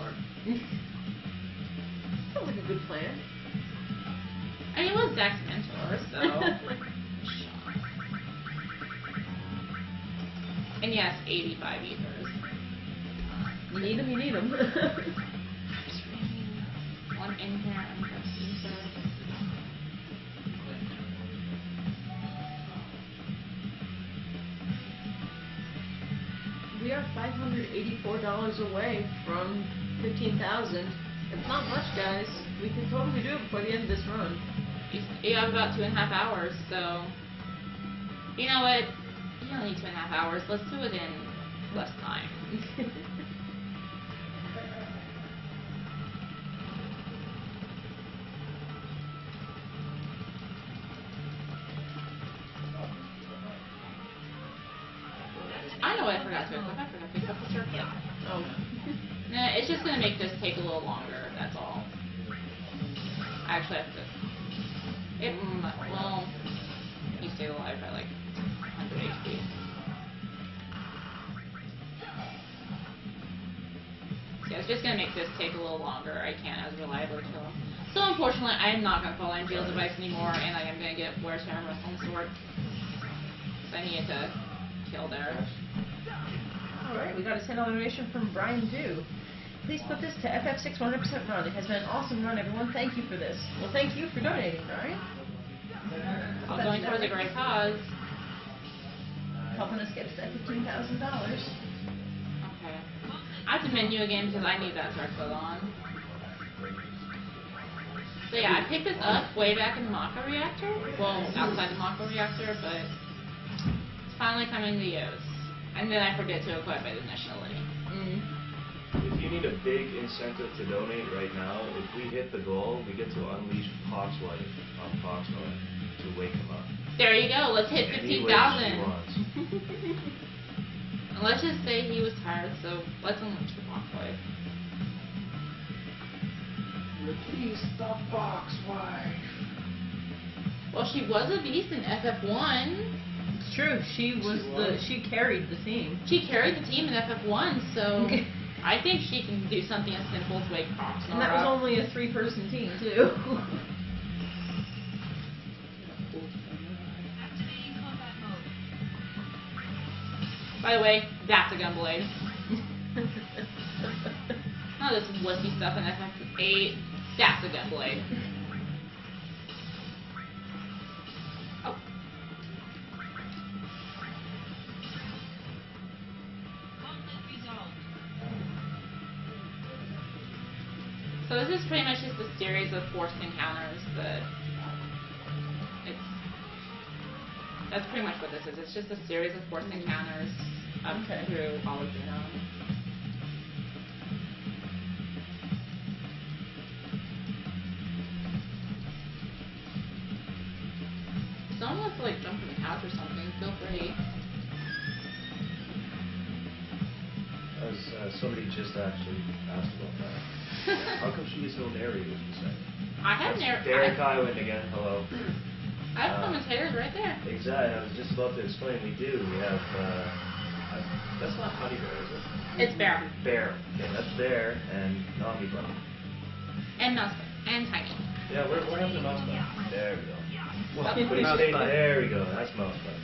sword. Sounds like a good plan. I mean, it was Zach's mentor, so. And yes, 85 ethers. You need them, you need them. One in here, I'm going to use it. We are $584 away from 15,000. It's not much, guys. We can totally do it before the end of this run. You have about 2.5 hours, so. You know what? You don't need 2.5 hours. Let's do it in less time. I know what I forgot to equip. I forgot to equip the circle. Oh. Nah, it's just gonna make this take a little longer, that's all. I actually have to. Well, he stayed alive by like 100 HP. Yeah, it's just gonna make this take a little longer. I can't as reliably kill him. So unfortunately, I am not gonna follow Angel's advice anymore, and I am gonna get Wear Terror Wrestling Sword. So I needed to kill there. Alright, we got a $10 donation from Brian Dew. Please put this to FF6 100% run. It has been an awesome run, everyone. Thank you for this. Well, thank you for donating, Brian. I'm going towards a great cause. Helping us get us that $15,000. Okay. I have to menu again because I need that circlet on. So yeah, I picked this up way back in the Mako reactor. Well, outside the Mako reactor, but it's finally coming to use. And then I forget to equip it initially. If you need a big incentive to donate right now, if we hit the goal, we get to unleash Pox Life on Foxhound to wake him up. There you go. Let's hit Any way she 15,000. wants. And let's just say he was tired, so let's unleash the Fox Life. Release the Fox Wife. Well, she was a beast in FF1. It's true. She carried the team. She carried the team in FF1, so I think she can do something as simple as wake Fox. And that was only a 3-person team, too. By the way, that's a gunblade. Not this wussy stuff in FF8. That's a gunblade. Oh. So this is pretty much just a series of forced encounters that that's pretty much what this is. It's just a series of forced encounters up through all of Genome. Someone wants to like jump from the couch or something, feel free. Somebody just actually asked about that. How come she gets no narrators, you say? I have Derek Iwan again, hello. I have commentators right there. Exactly, I was just about to explain. We do. We have, that's not Honey Bear, is it? It's Bear. Bear. Okay, that's Bear and Nami Bun. And Mouse and Tiny. Yeah, we're having a Mouse Bun. There we go. Well, There we go, that's Mouse Bun.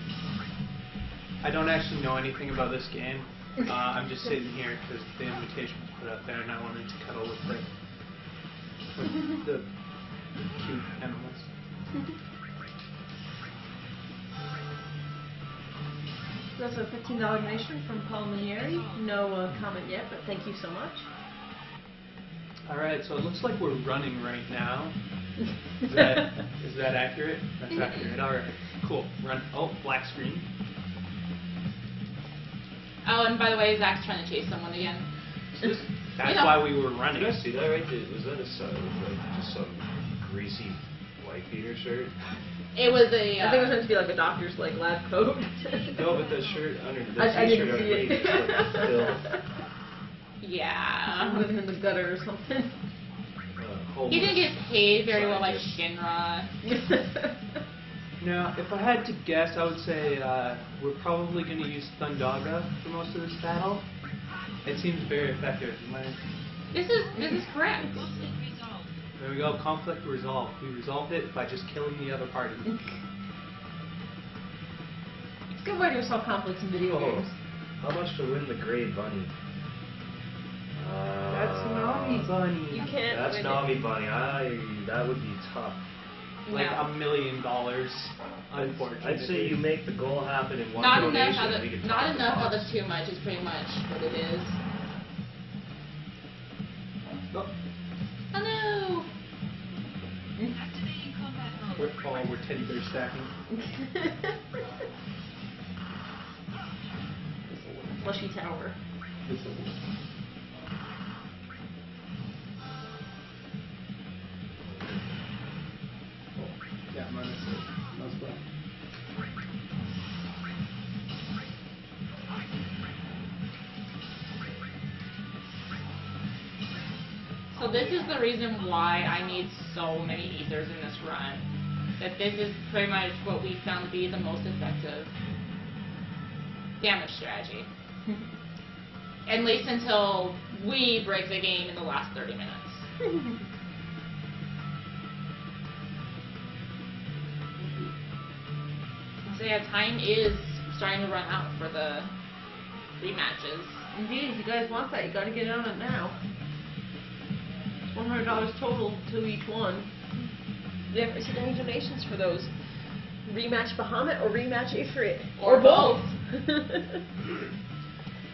I don't actually know anything about this game. I'm just sitting here because the invitation was put up there and I wanted to cuddle with the cute animals. We also have a $15 donation from Paul Manieri. No comment yet, but thank you so much. Alright, so it looks like we're running right now. Is that accurate? That's accurate. Alright, cool. Run. Oh, black screen. Oh, and by the way, Zach's trying to chase someone again. So that's why we were running. Did I see that right? Was that just some greasy white beater shirt? It was a. I think it was meant to be like a doctor's like lab coat. No, but the shirt under the I t-shirt didn't see underneath it. is like filth. Yeah. Living in the gutter or something. He didn't get paid very well by Scientist. Shinra. Now, if I had to guess, I would say we're probably going to use Thundaga for most of this battle. It seems very effective. This is correct. There we go. Conflict resolved. We resolved it by just killing the other party. It's a good way to resolve conflicts in video games. How much to win the Grey Bunny? That's Nami Bunny. You can't That's win Nami Bunny. That would be tough. Like No. $1 million, unfortunately. I'd say you make the goal happen in one Not donation. enough. We could Not top enough the of the box. too much is pretty much what it is. Oh, Oh no! we're teddy bear stacking. Plushy tower. Yeah, minus one. So this is the reason why I need so many ethers in this run. That this is pretty much what we found to be the most effective damage strategy. At least until we break the game in the last 30 minutes. So yeah, time is starting to run out for the rematches. Indeed, if you guys want that, you gotta get on it now. $100 total to each one. You ever received any donations for those? Rematch Bahamut or rematch Ifrit? Or both.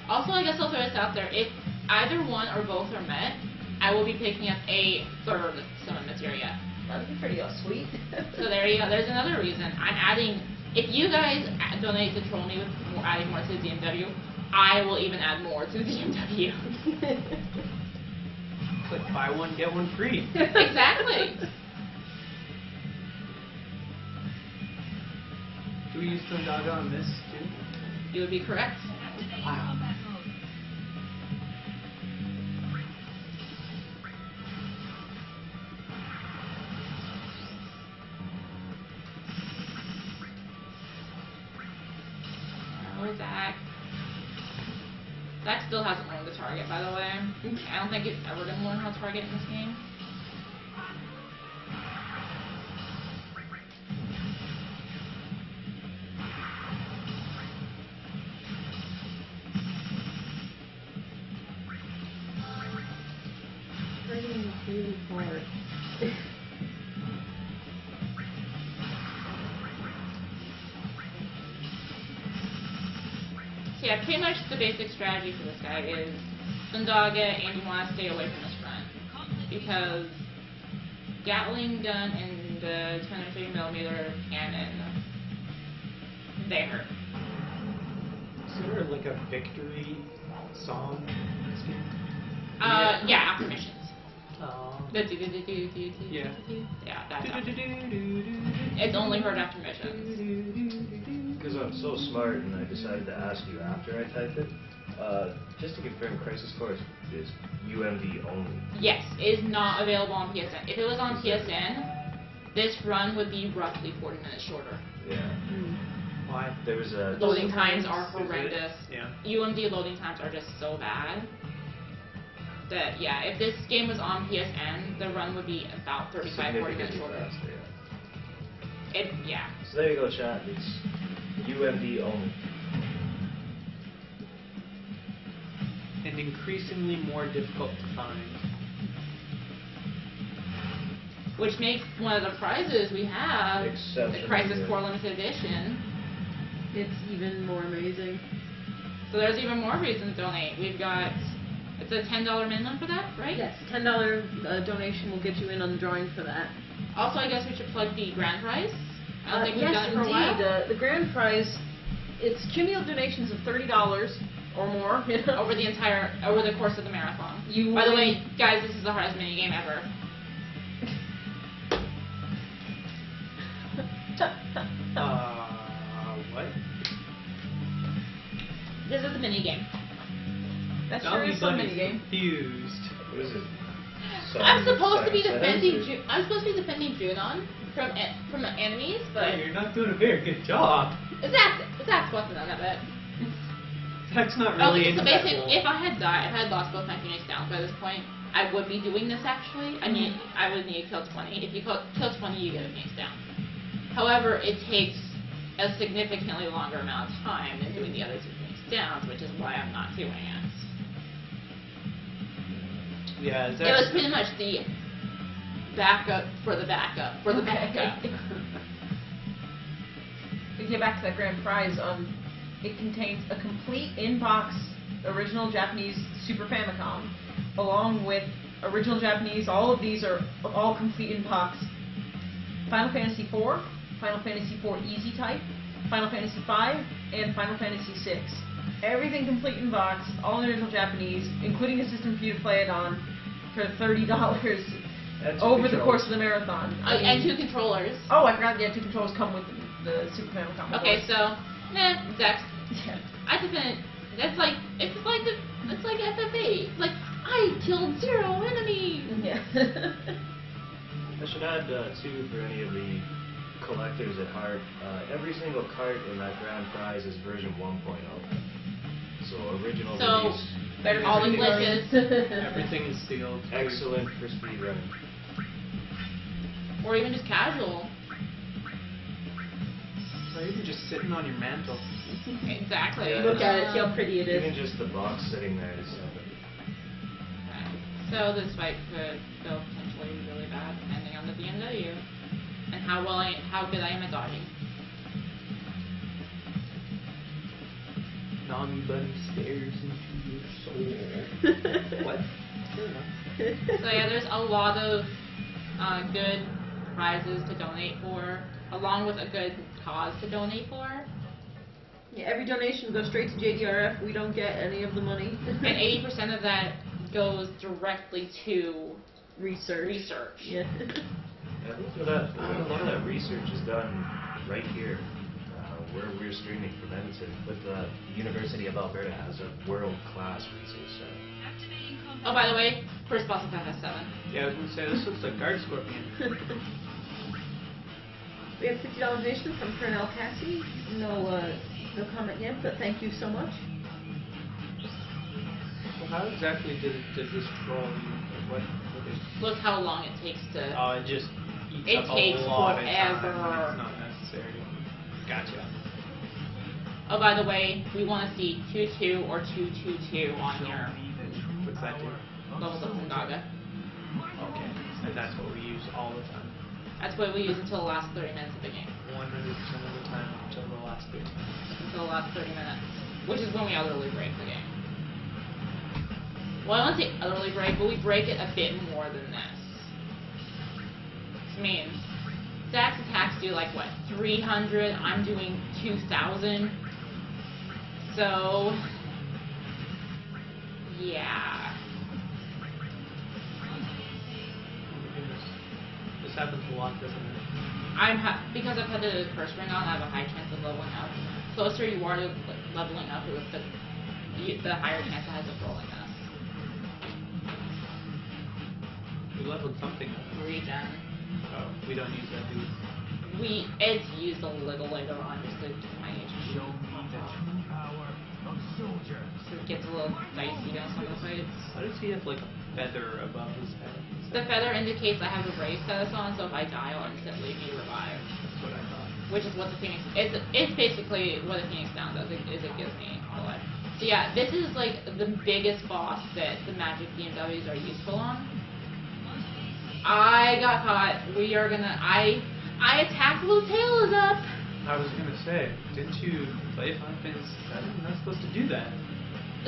Also, I guess I'll throw this out there. If either one or both are met, I will be picking up a third summon materia. That'd be pretty sweet. So there you go. There's another reason. I'm adding... If you guys donate to troll me with adding more to the DMW, I will even add more to the DMW. It's like buy one, get one free. Exactly. Do we use Thundaga on this too? You would be correct. Wow. Oh, Zach. Zach still hasn't learned the target, by the way. I don't think it's ever going to learn how to target in this game. Really hard. So yeah, pretty much the basic strategy for this guy is Thundaga, and you want to stay away from this front. Because Gatling gun and the 230mm cannon, they hurt. Is there like a victory song in this game? Yeah, after missions. The Yeah. Yeah, that's after. It's only heard after missions. Because I'm so smart and I decided to ask you after I typed it. Just to confirm, Crisis Core is UMD only. Yes, it is not available on PSN. If it was on PSN, this run would be roughly 40 minutes shorter. Yeah. Why? There was a... Loading times are Is it? horrendous. Yeah. UMD loading times are just so bad that, yeah, if this game was on PSN, the run would be about 35, 40 minutes significantly shorter. faster, yeah. Yeah. So there you go, chat. It's UMD only. And increasingly more difficult to find. Which makes one of the prizes we have, the Exceptionally Crisis good. Core Limited Edition. It's even more amazing. So there's even more reasons to donate. We've got, it's a $10 minimum for that, right? Yes, $10 donation will get you in on the drawing for that. Also, I guess we should plug the grand prize. I don't think we've yes, done it for a while. indeed. The grand prize, it's cumulative donations of $30 or more. Over the course of the marathon. You By the win- way, guys, this is the hardest minigame ever. What? This is the minigame. That Now sure is some everybody's minigame. confused. What is it? I'm supposed to be Silent defending. Sentence, I'm supposed to be defending Junon from enemies, but You're not doing a very good job. Zach's wasn't on that bit. That's not really Okay, so into that basically, role. if I had lost both my Phoenix down by this point, I would be doing this actually. I mean, I would need to kill 20. If you kill 20, you get a Phoenix down. However, it takes a significantly longer amount of time than doing the other 2 Phoenix downs, which is why I'm not doing it. Yeah, It was pretty much the backup for the backup for the backup. We get back to that grand prize. It contains a complete in-box original Japanese Super Famicom, along with original Japanese. All of these are all complete in-box. Final Fantasy IV, Final Fantasy IV Easy Type, Final Fantasy V, and Final Fantasy VI. Everything complete in box, all in original Japanese, including a system for you to play it on for $30 over the course of the marathon. And 2 controllers. Oh, I forgot. Yeah, 2 controllers come with the Super Famicom. Okay, so Dex. Yeah. I defend. It's like FF8. Like I killed 0 enemies. Yeah. I should add, too, for any of the collectors at heart, every single cart in that grand prize is version 1.0. So original release. Better all the than glitches. Everything is sealed. Excellent for speedrunning. Or even just casual. Or even just sitting on your mantle. Exactly. Yeah. Look at it, see how pretty it is. Even just the box sitting there is something. So this fight could go potentially really bad depending on the BMW and how good I am at dodging. Nami Bunny stares into your soul. What? So yeah, there's a lot of good prizes to donate for, along with a good cause to donate for. Yeah, every donation goes straight to JDRF. We don't get any of the money. And 80% of that goes directly to research. Yeah. I think a lot of that research is done right here, where we're streaming from Edmonton, with the University of Alberta has a world-class research center. Oh, by the way, first boss of FF7. Yeah, I was gonna say this looks like Guard Scorpion. We have $50 donation from Colonel Cassie. No comment yet, but thank you so much. Well, how exactly did this roll? What is? Look how long it takes to. Oh, it just eats It up takes a lot forever. of time. It's not necessary. Gotcha. Oh, by the way, we want to see 2-2 or 2-2-2 on your What's that do? levels up from Gaga. Okay, and that's what we use all the time. That's what we use until the last 30 minutes of the game. 100% of the time until the last 15 minutes. Until the last 30 minutes. Which is when we utterly break the game. Well, I won't say utterly break, but we break it a bit more than this. I mean, Zach's attacks do like, what, 300? I'm doing 2,000. So, yeah. This happens a lot, doesn't it? Because I've had the first ring on, I have a high chance of leveling up. Closer you are to leveling up, the higher chance it has of rolling this. We leveled something up. Regen. Oh, we don't use that, do we? It's used a little later on, just to my HP. Show me the true power of soldiers. So it gets a little dicey on some of the fights. Why does he have like a feather above his head? The feather indicates I have a brave status on, so if I die, I'll instantly be revived. That's what I thought. Which is what the Phoenix... It's basically what the Phoenix down does, it gives me a life. So yeah, this is like the biggest boss that the magic BMWs are useful on. I got caught. We are gonna... I attacked while the tail is up! I was gonna say, didn't you play Final Fantasy VII? You're not supposed to do that.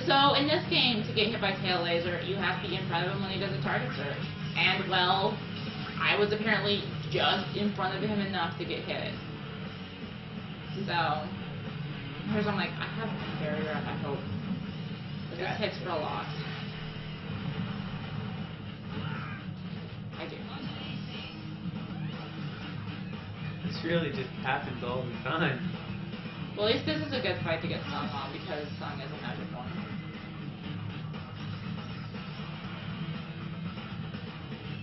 So in this game, to get hit by tail laser, you have to be in front of him when he does a target search. And well, I was apparently just in front of him enough to get hit. So, here's I'm like, I have a barrier, I hope. But this hits for a lot. I do. This really just happens all the time. Well, at least this is a good fight to get Sung on, because Sung is a magic one.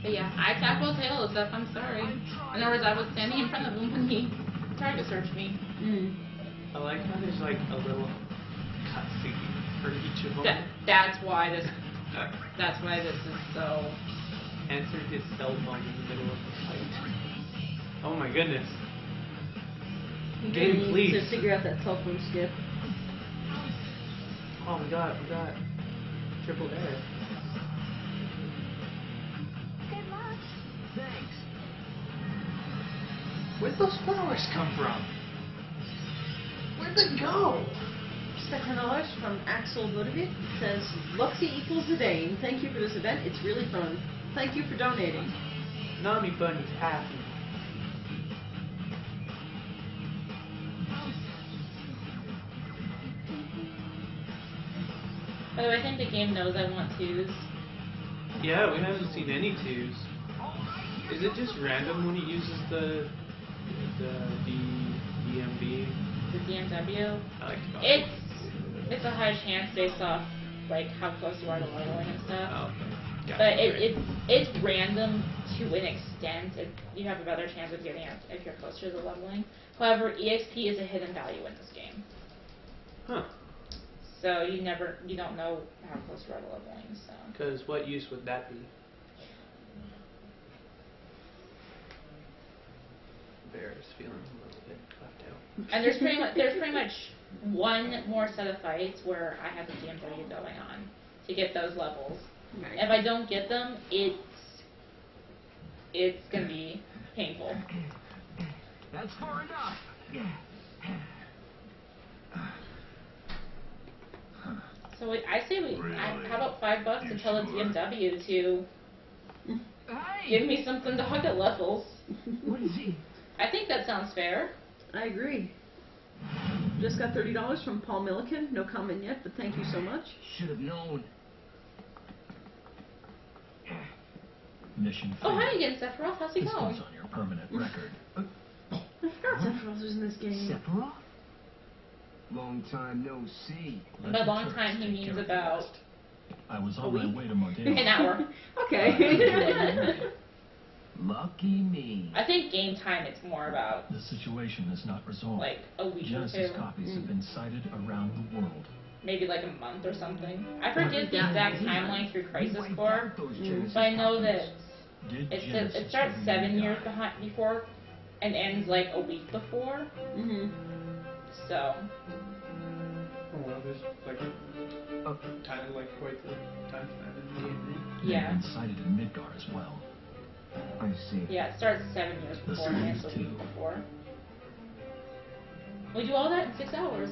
But yeah, I attacked while tail is up, I'm sorry. In other words, I was standing in front of him when he target searched me. I like how there's like a little cutscene for each of them. That's why this That's why this is so... Answered his cell phone in the middle of the fight. Oh my goodness. Game, please. To figure out that cell phone skip. Oh, we got triple air. Good luck. Thanks. Where'd those flowers come from? Where'd they go? $7 from Axel Vodovit says, Luxie equals the Dane. Thank you for this event. It's really fun. Thank you for donating. Nami Bunny's happy. By the way, I think the game knows I want twos. Yeah, we haven't seen any twos. Is it just random when he uses the DMB? The DMW. I like to call it. It's a high chance based off like how close you are to leveling and stuff. Oh, okay. Gotcha. But it's random to an extent. You have a better chance of getting it if you're closer to the leveling. However, EXP is a hidden value in this game. Huh. So you don't know how close you are to leveling. So. Because what use would that be? Bear is feeling a little bit left out. And there's pretty much one more set of fights where I have the DMW going on to get those levels. Right. If I don't get them, it's gonna be painful. That's far enough. So I say how about $5 to tell the DMW to Hey! give me something to hug at levels. What is he? I think that sounds fair. I agree. Just got $30 from Paul Milliken. No comment yet, but thank you so much. Should have known. Mission Oh, failed. hi again, Sephiroth. How's it This going? goes on your permanent record. I forgot Sephiroth was in this game. Sephiroth? Long time no see. Let By the long turrets time, he take means care of the about rest. I was a on my week? way to Modena. an hour. Okay. Lucky me. I think game time it's more about The situation is not resolved. like a week or Genesis two. copies have been sighted around the world. Maybe like a month or something. I forget the Yeah. exact timeline through Crisis Wiped Core, out those Genesis but I know that copies. Did it Genesis starts really 7 years die? before and ends like a week before. Mhm. So Oh well, there's like time, like quite the time span in the game. They've yeah, been sighted in Midgar as well. I see. yeah, it starts 7 years The before and ends a series week too. before. We do all that in 6 hours.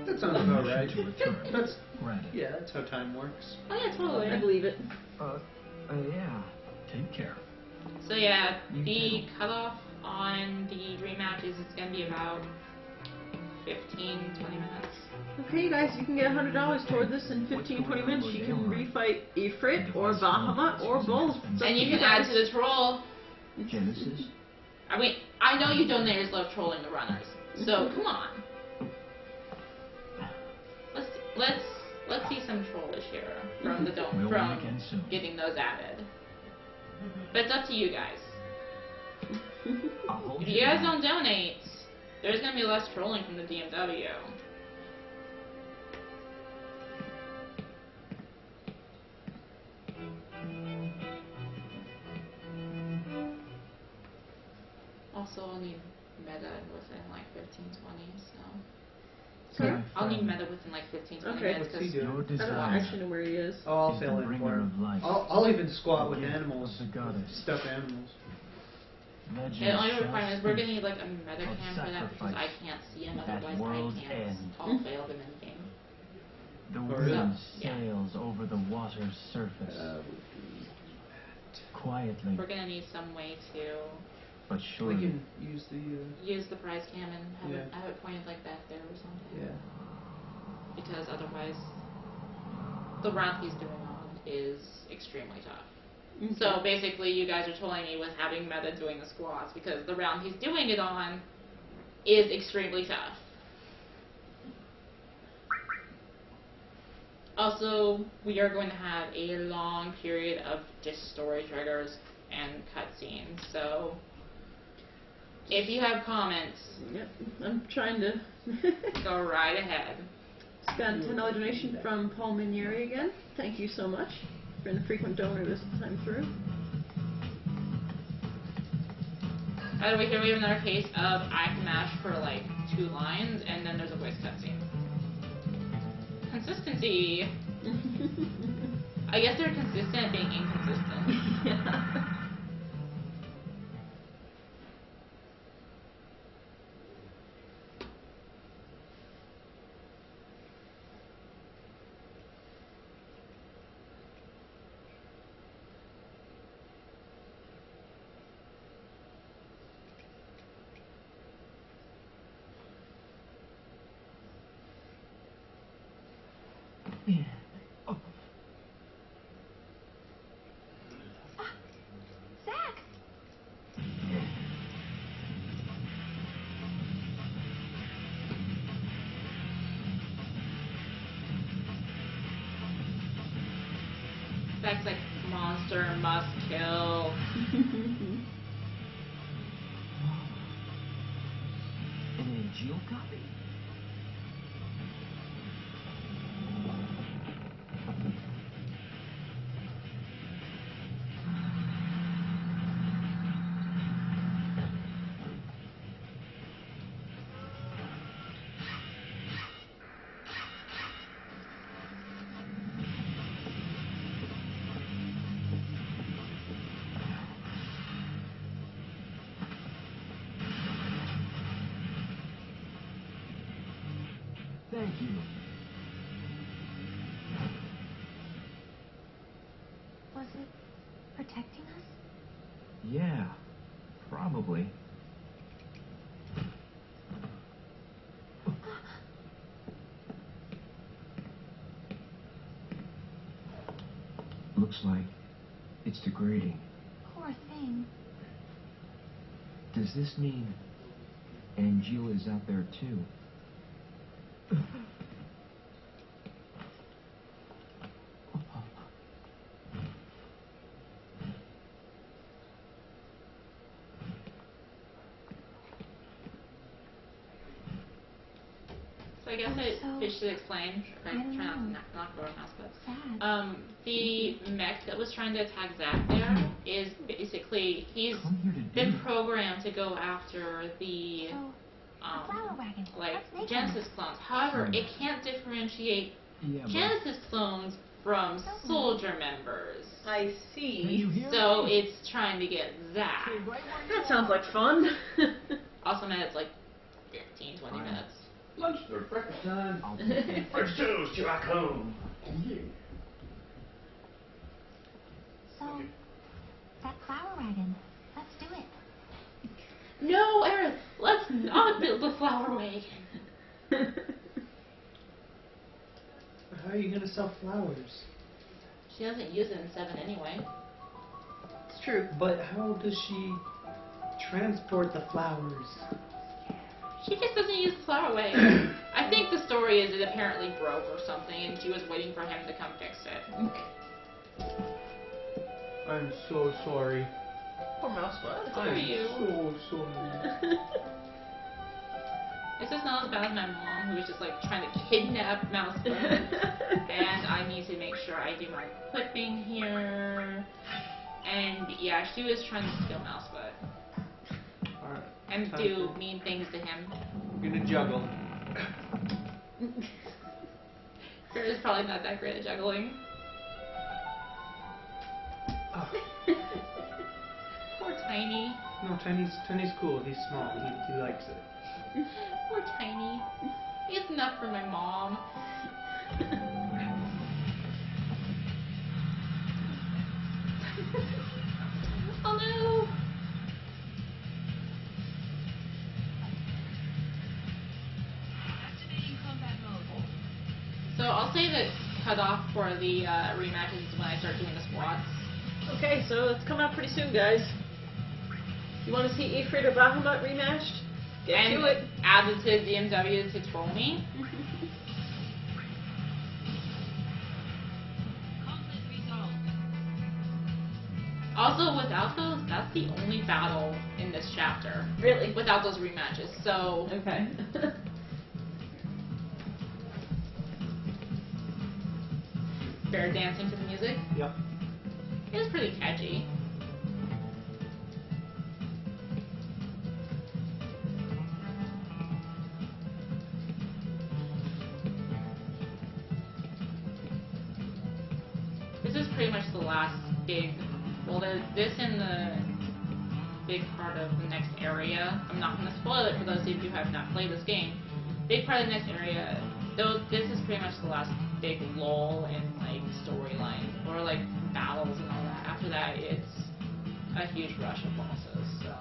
That sounds about Permission right. to return. That's Granted. yeah, that's how time works. Oh yeah, totally. I believe it. Yeah. Take care. So yeah, You the too. cutoff on the dream matches is going to be about 15-20 minutes. Okay, you guys, you can get $100 toward this in 15-20 minutes. You can refight Ifrit or Bahamut or both. It's up And to you can add guys. to the troll. Genesis? I mean, I know you donators love trolling the runners, so come on. Let's see some trollish here from the We'll from meet again soon. getting those added. But it's up to you guys. I'll hold If you guys don't donate, there's gonna be less trolling from the DMW. Also, I'll need meta within like 15-20, so. Sorry? I'll need meta within like 15-20 Okay. minutes What's he because Your I don't desire. actually know where he is. Oh, I'll Is fill the in for bringer him. of life. I'll even squat with The gift animals, of the goddess. stuffed animals. Legend the only shall requirement is we're speak. gonna need like a meta of cam for that because I sacrifice can't see him, at otherwise world's I can't end. all fail them in the game. The Oh, wind really? Yeah. sails over the water's surface. Quietly, We're gonna need some way to but We surely. can use the use the prize cam and Yeah. have it pointed like back there or something. yeah. Because otherwise, the round he's doing on is extremely tough. So basically, you guys are telling me with having meta doing the squats because the round he's doing it on is extremely tough. Also, we are going to have a long period of just story triggers and cutscenes. So, if you have comments, Yep, I'm trying to. go right ahead. Got a $10 donation from Paul Minieri again. Thank you so much. Been a frequent donor this time through. By the way, here we have another case of I can mash for like 2 lines, and then there's a voice cutscene. Consistency. I guess they're consistent at being inconsistent. Yeah. Zach! That's like monster must kill. An Angel copy? Thank you. Was it protecting us? Yeah, probably. Looks like it's degrading. Poor thing. Does this mean Angela is out there too? So I guess I should explain. Try not to go mouse, but Sad. the mech that was trying to attack Zack there is basically he's been programmed to go after the So, a flower wagon. like Let's make Genesis clones. However, it can't differentiate Yeah, but Genesis clones from soldier members. I Can see. you hear So me? it's trying to get Zack. That sounds like fun. Also, man, it's like 15, 20 minutes. Lunch or breakfast time. I'll take it. French toast, you back home. So, that flower wagon. Let's do it. No, Erin, let's not build the flower wagon. How are you gonna sell flowers? She doesn't use it in 7 anyway. It's true. But how does she transport the flowers? She just doesn't use the flower wagon. I think the story is it apparently broke or something, and she was waiting for him to come fix it. I'm so sorry. Poor Mousebud. How are you? So sorry. It's just not as bad as my mom, who was just like trying to kidnap Mousebud. And I need to make sure I do my equipping here. And yeah, she was trying to steal Mousebud. Alright. And do mean things to him. We're gonna juggle. Kurt is probably not that great at juggling. Oh. Poor Tiny. No, Tiny's cool. He's small. He likes it. Poor Tiny. It's enough for my mom. Oh no! So I'll say that cutoff for the rematches is when I start doing the squats. Okay, so it's coming up pretty soon, guys. You want to see Ifrit or Bahamut rematched? Get And to it. added to DMW to troll me. Also, without those, that's the only battle in this chapter. Really? Without those rematches. So, Okay. bear dancing to the music. Yep. It was pretty catchy. This is pretty much the last big, well, there's this and the big part of the next area. I'm not going to spoil it for those of you who have not played this game. Big part of the next area, though, this is pretty much the last big lull in like storyline or like battles and all that. After that, it's a huge rush of bosses. So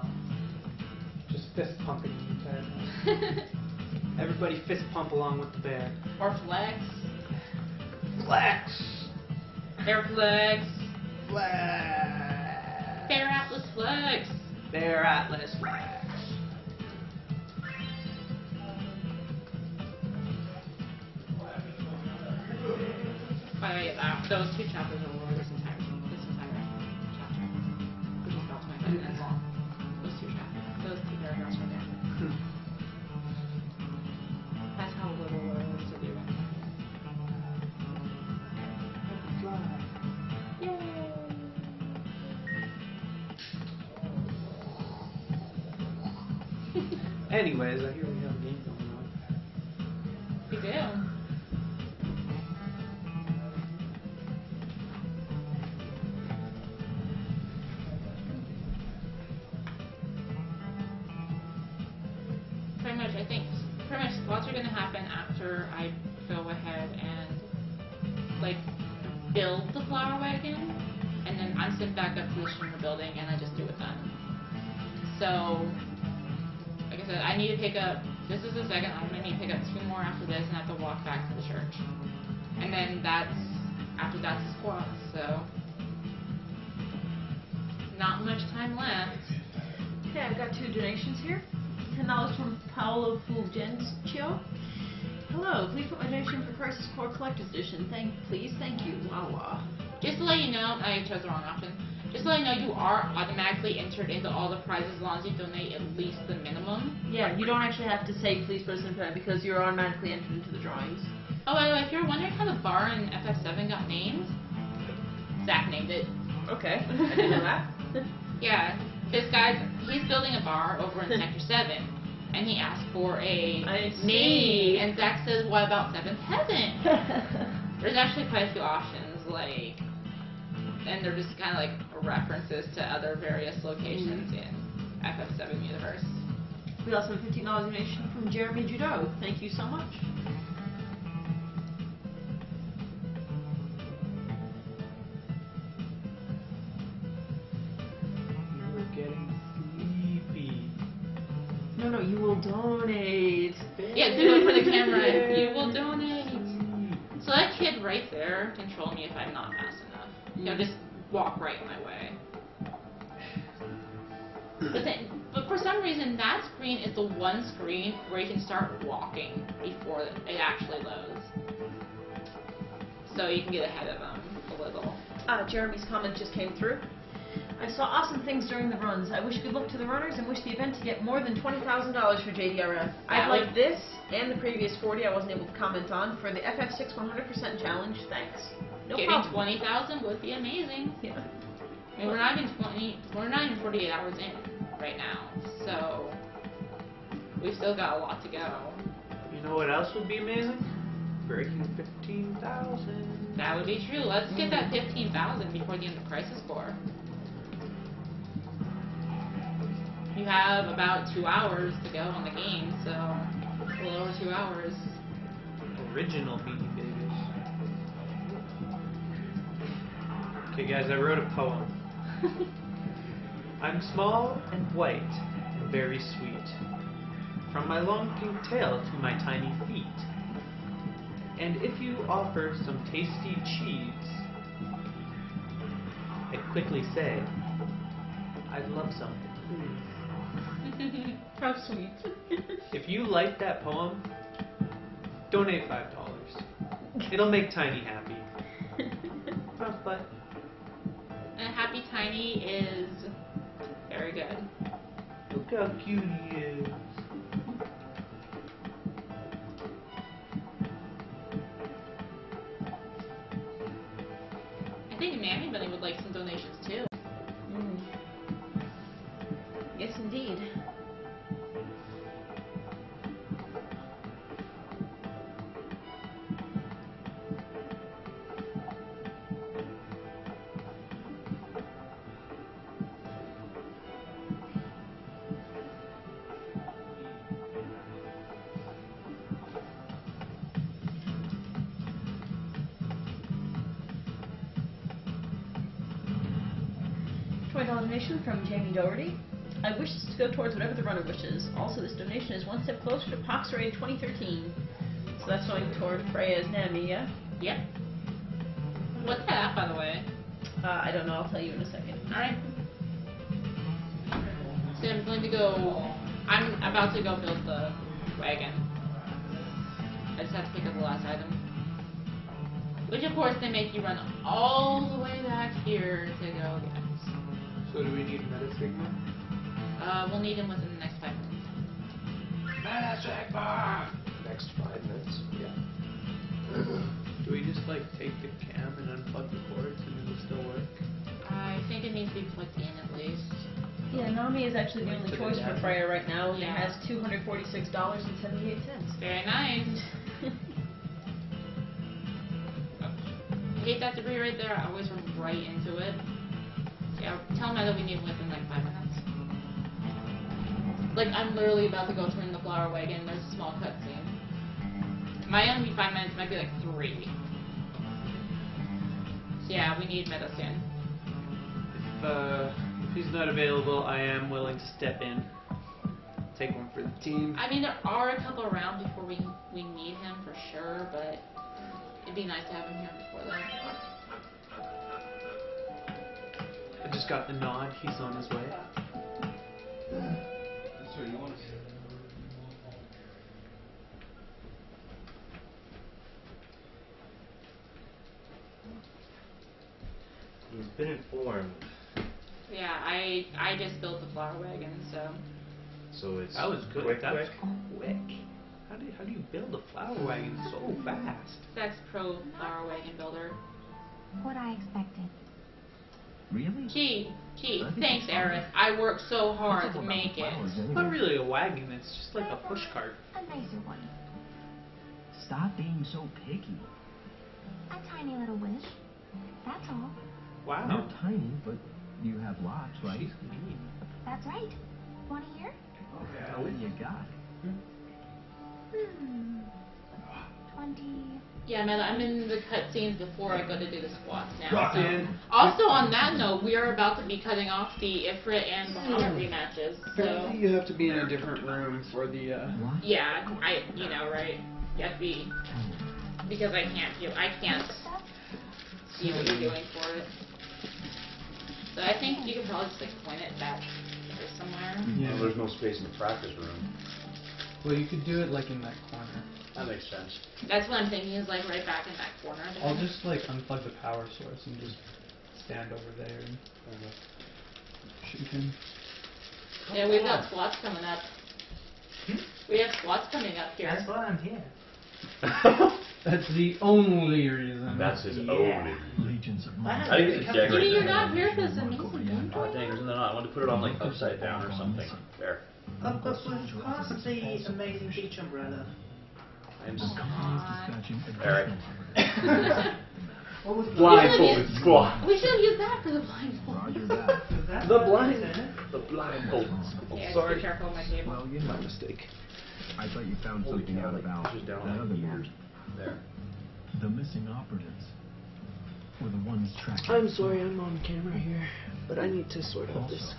Just fist pumping the entire time. Everybody fist pump along with the bear. or flex, Flex! bear flex, Flex! bear atlas flex. Bear Atlas Flex. By the way, those two chapters are over this entire chapter, which is about 25 minutes long. Those two paragraphs right there. That's how little words are doing. Anyways, I hear we have a game going on. We do. Pretty much spots are going to happen after I go ahead and like build the flower wagon, and then I'm sent back up to the streamer building and I just do it then. So, like I said, I need to pick up, this is the second item, I need to pick up 2 more after this and I have to walk back to the church. And then after that's the squad, so not much time left. Okay, I've got 2 donations here. $10 from Paolo Fulgencio. Hello, please put my donation for Crisis Core Collector's Edition. Thank you. Wawa. Just to let you know, I chose the wrong option. Just to let you know, you are automatically entered into all the prizes as long as you donate at least the minimum. Yeah, you don't actually have to say please put us in front because you're automatically entered into the drawings. Oh, by the way, if you're wondering how the bar in FF7 got named, Zach named it. Okay, I didn't know that. Yeah, this he's building a bar over in Sector 7, and he asked for a name, and Zach says, what about 7th Heaven? There's actually quite a few options, like, and they're just kind of like references to other various locations in FF7 universe. We also have a $15 donation from Jeremy Judo. Thank you so much. You're getting sleepy. No, you will donate. Yeah, do it for the camera. You will donate. So that kid right there can troll me if I'm not fast enough. He'll just walk right in my way. But for some reason, that screen is the one screen where you can start walking before it actually loads. So you can get ahead of them a little. Jeremy's comment just came through. I saw awesome things during the runs. I wish good luck to the runners and wish the event to get more than $20,000 for JDRF. I'd like this and the previous 40 I wasn't able to comment on for the FF6 100% challenge. Thanks. No Getting problem. 20,000 would be amazing. Yeah. I mean, we're not even 48 hours in right now, so we've still got a lot to go. You know what else would be amazing? Breaking 15,000. That would be true. Let's get that 15,000 before the end of Crisis Core. You have about 2 hours to go on the game, so a little over 2 hours. Original Beanie Babies. Okay guys, I wrote a poem. I'm small and white and very sweet, from my long pink tail to my tiny feet. And if you offer some tasty cheese, I'd quickly say, I'd love something, please. How sweet. If you like that poem, donate $5. It'll make Tiny happy. Rosebud. And Happy Tiny is very good. Look how cute he is. $20 donation from Jamie Doherty. I wish this to go towards whatever the runner wishes. Also, this donation is one step closer to POX Raid 2013. So that's going toward Freya's Nami, yeah? Yep. What's that, by the way? I don't know. I'll tell you in a second. Alright. So I'm going to go... I'm about to go build the wagon. I just have to pick up the last item. Which, of course, they make you run all the way back here to go get. So do we need another Sigma? We'll need him within the next 5 minutes. Next 5 minutes? Yeah. Do we just like take the cam and unplug the cords and it'll still work? I think it needs to be plugged in at least. Yeah, Nami is actually the only choice for Freya right now, and Yeah. it has $246.78. Very nice. I hate that debris right there. I always run right into it. Yeah, tell me that we need within like 5 minutes. Like, I'm literally about to go turn the flower wagon. There's a small cutscene. Might only be 5 minutes, might be like 3. So yeah, we need meta soon. If he's not available, I am willing to step in. Take one for the team. I mean, there are a couple around before we need him for sure, but it'd be nice to have him here before that. I just got the nod. He's on his way. So you want to see? He's been informed, Yeah, I just built the flower wagon, so. so it's That was good. quick. That was quick. How do you build a flower wagon so fast? That's pro flower wagon builder. What I expected. Really? Gee, thanks, Aerith. I worked so hard to make it. It's not really a wagon. It's just like a push cart. A nicer one. Stop being so picky. A tiny little wish. That's all. Wow. You're tiny, but you have lots, right? She's mean. That's right. Want to hear? What do you got? 20. Yeah, man, I'm in the cutscenes before I go to do the squats now. So. Rockin'. Also, on that note, we are about to be cutting off the Ifrit and Bahamut rematches. So, Apparently you have to be in a different room for the, What? yeah, you know, right? You have to be, because I can't see what you're doing for it. So I think you could probably just like point it back there somewhere. Well, there's no space in the practice room. well, you could do it like in that corner. That makes sense. That's what I'm thinking is like right back in that corner. there. I'll just like unplug the power source and just stand over there and shoot him. Yeah, we've got squats coming up. We have squats coming up here. That's why I'm here. That's the only reason. That's his Yeah. only. Legions of Wow. monsters. I think it's a Jimmy, decorative. you're not here for this amazing Oh, gameplay. dang, isn't that not? I wanted to put it on like upside down or something. There. But pass the amazing beach umbrella. I'm just Dispatching Alright. What was blindfolded squad. We should have used that for the blindfold. Roger that. The blindfolded squad. Yeah, Sorry. be careful of my table. Well, you know. My mistake. I thought you found Holy something cow, out like, about just down that like other here. man. There. The missing operatives were the ones tracking. I'm sorry I'm on camera here, but I need to sort out Also, this.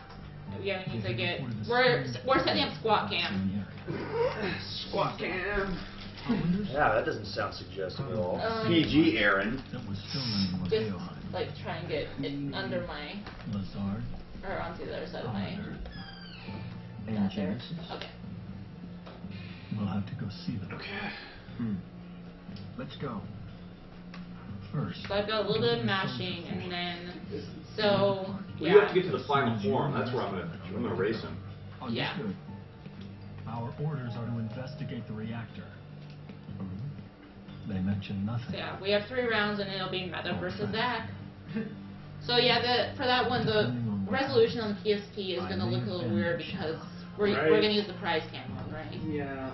Yeah, we need to get. We're We're setting up squat cam. Squat cam. Yeah, that doesn't sound suggestive at all. PG, Aaron. That was still under Just Mateo. like try and get it under my Lazard, or onto the other side of my. Honor, Not and there. Genesis. Okay. We'll have to go see them. Okay. Let's go. First. So I've got a little bit of mashing, and then so Well, you have yeah. to get to the final form. That's where I'm gonna race him. Yeah. Understood. Our orders are to investigate the reactor. They mention nothing. So yeah, we have 3 rounds, and it'll be meta versus Zach. So yeah, for that one, the resolution on the PSP is going to look a little weird because we're going to use the prize cam one, right? Yeah.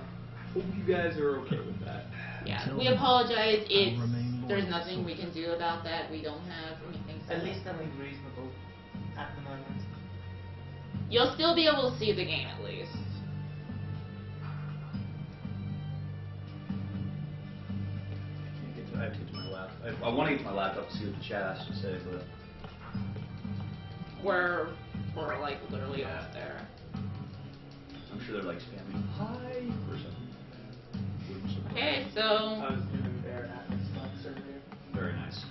Hope you guys are okay with that. Yeah, we apologize. There's nothing we can do about that. We don't have anything. At least something reasonable at the moment. You'll still be able to see the game at least. I have to get to my laptop. I want to get to my laptop to see what the chat has to say, but We're like literally almost there. I'm sure they're like spamming hi or something. Okay, so. I was doing their Atlas spots earlier. Very nice.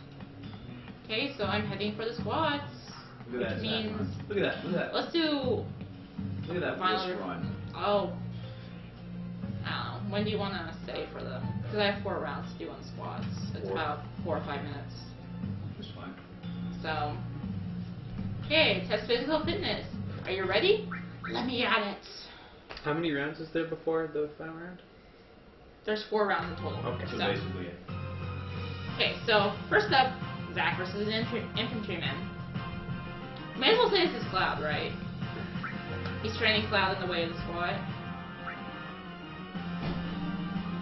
Okay, so I'm heading for the squats. Look at that. Which means. Look at that. Look at that. Let's do. Look at that final wrist run. Oh. I don't know. When do you want to say for them? Because I have 4 rounds to do on squats. It's 4. about 4 or 5 minutes. That's fine. So. Okay, test physical fitness. Are you ready? Let me at it. How many rounds is there before the final round? There's 4 rounds in total. Okay. So basically, Okay, so first up, Zach versus an infantryman. May as well say this is Cloud, right? He's training Cloud in the way of the squat.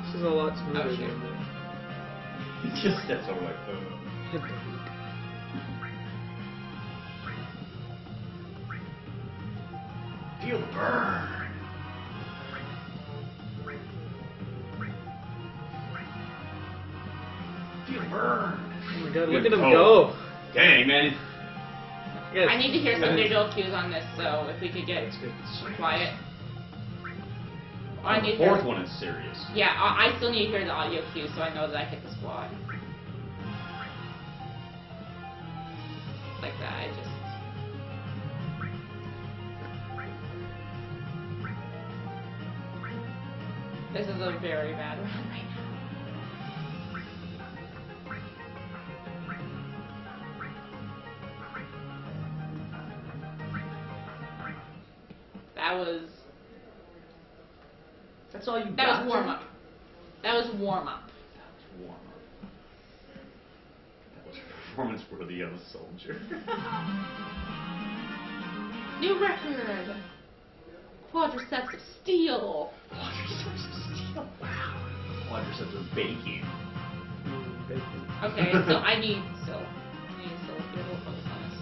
This is a lot smoother Oh, shoot. than he just steps over like, feel the burn. Feel the burn. Oh my god, look Good at him toe. go! Dang, man. Yes. I need to hear some visual cues on this, so if we could get quiet. I The need to fourth hear, one is serious. yeah, I still need to hear the audio cues so I know that I hit the squat. Like that, I just. This is a very bad round right now. That was. That's all you That got? was warm up. That was warm up. Warm up. That was performance worthy of a soldier. New record. Quadriceps of steel. Quadriceps of steel. Wow. Quadriceps of bacon. Okay, so I need still get a little focus on this.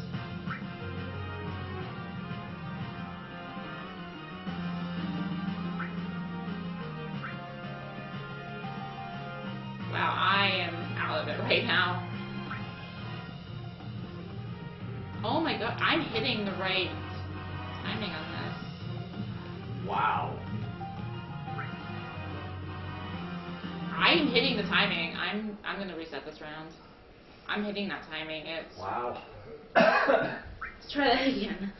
Wow, I am out of it right now. Oh my god, I'm hitting the right timing on this. Wow. I'm hitting the timing. I'm gonna reset this round. I'm hitting that timing. It's Wow. let's try that again.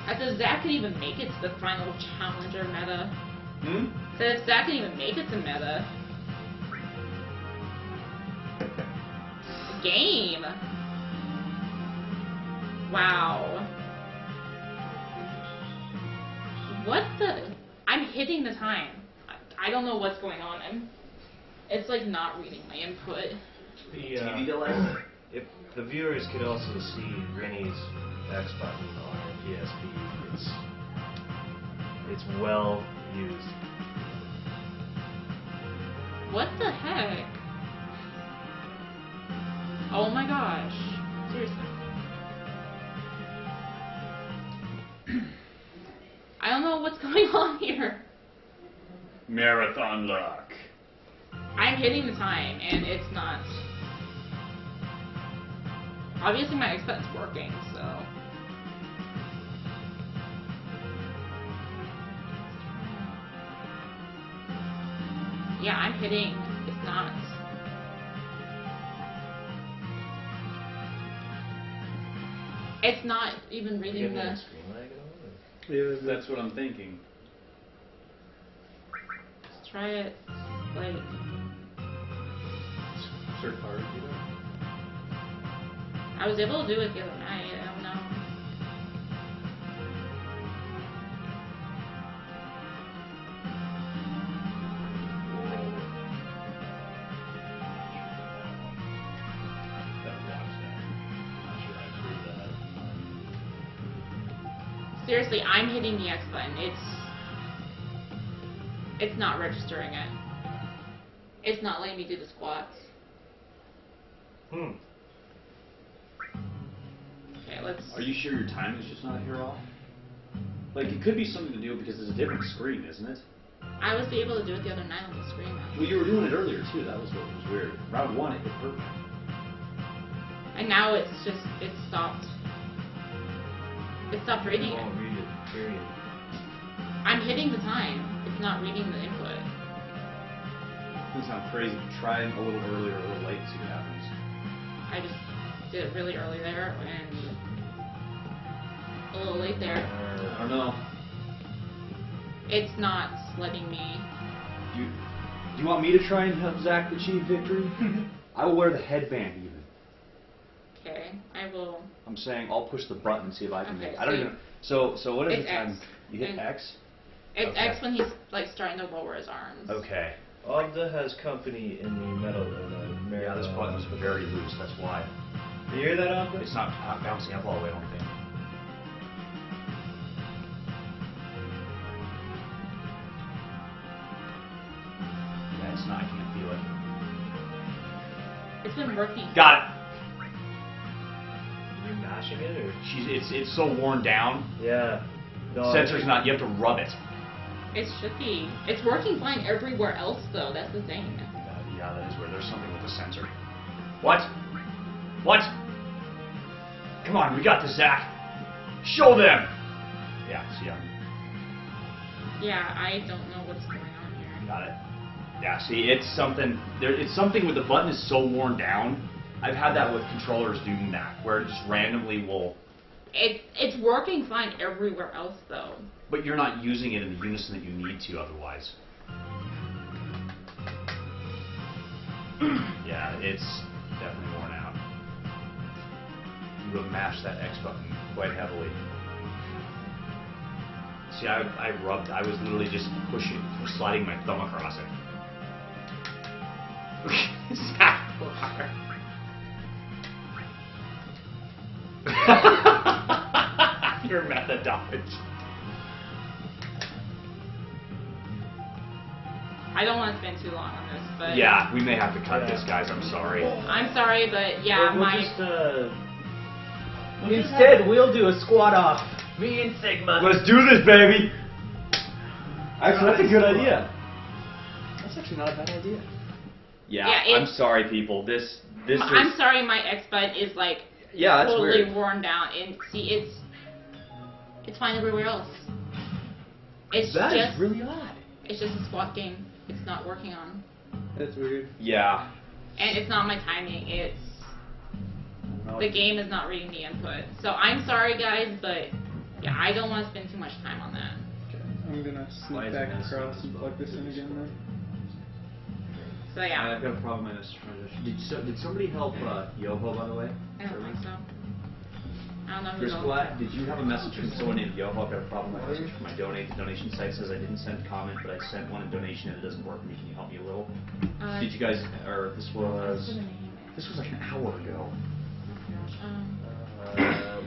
I said if Zach could even make it to the final challenger meta. So if Zach could even make it to meta. Game. Wow. What the? I'm hitting the time. I don't know what's going on. It's like not reading my input. The, TV delay? if the viewers could also see Rennie's X button on her PSP, it's well used. What the heck? Oh my gosh. Seriously. I don't know what's going on here. Marathon luck. I'm hitting the time, and it's not. Obviously, my X button's working, so. Yeah, I'm hitting. It's not. It's not even reading the. Screen lag at all? Yeah, That's what I'm thinking. Let's try it. Like. Sir card, you know? I was able to do it the other night. I don't know. Seriously, I'm hitting the X button. It's not registering it. It's not letting me do the squats. Hmm. Okay, let's. Are you sure your timing's just not here off? Like, it could be something to do because it's a different screen, isn't it? I was able to do it the other night on the screen. Well, you were doing it earlier, too. That was what was weird. Round 1, it hit perfect. I And now it's just, it stopped. It stopped reading It it. won't read it, period. I'm hitting the time. It's not reading the input. Doesn't sound crazy. Try it a little earlier or a little late and see what happens. I just did it really early there and a little late there. I don't know. It's not letting me. Do you want me to try and help Zach achieve victory? I will wear the headband even. Okay, I will. I'm saying I'll push the button and see if I can Okay, make it. I don't even. So what is It's the time? X. You hit And- X? It's Okay. X when he's like starting to lower his arms. Okay. Ogda has company in the metal Yeah, this button was very loose. That's why. You hear that, Ogda? It's not bouncing up all the way. I don't think. Yeah, it's not. I can't feel it. It's been working. Got it. You mashing it or? It's so worn down. Yeah. No, Sensor's not. You have to rub it. It should be. It's working fine everywhere else though. That's the thing. Yeah, that is where there's something with the sensor. What? What? Come on, we got this, Zach. Show them. Yeah. See, Yeah, I don't know what's going on here. got it. Yeah. See, it's something. It's something with the button is so worn down. I've had that with controllers doing that, where it just randomly will. It's working fine everywhere else though. But you're not using it in the unison that you need to otherwise. Yeah, it's definitely worn out. You would have mashed that X button quite heavily. See, I was literally just sliding my thumb across it. Your methodology. I don't want to spend too long on this, but Yeah, we may have to cut this, guys. I'm sorry. I'm sorry, but yeah, We'll my just, Instead, we'll do a squad off. Me and Sigma. Let's do this, baby. Actually, that's a good idea. That's actually not a bad idea. Yeah, Yeah, I'm sorry, people. This I'm is. sorry, my X button is like Yeah, that's totally weird. worn down, and see, it's fine everywhere else. It's That is just really odd. it's just a squat game. It's not working on, That's weird. Yeah. and it's not my timing. It's the game is not reading the input. So I'm sorry, guys, but yeah, I don't want to spend too much time on that. Okay, I'm gonna Why sneak is back it messing across with and this plug this in again then. So yeah, I've got a problem in this transition. Did somebody help Yoho, by the way? I don't think so. I don't know who's Chris on. Black, did you have a message from someone named Yoho? I've got a problem with my message from my donate. The donation site says I didn't send a comment, but I sent one in donation and it doesn't work for me. Can you help me a little? Did you guys, or this was like an hour ago.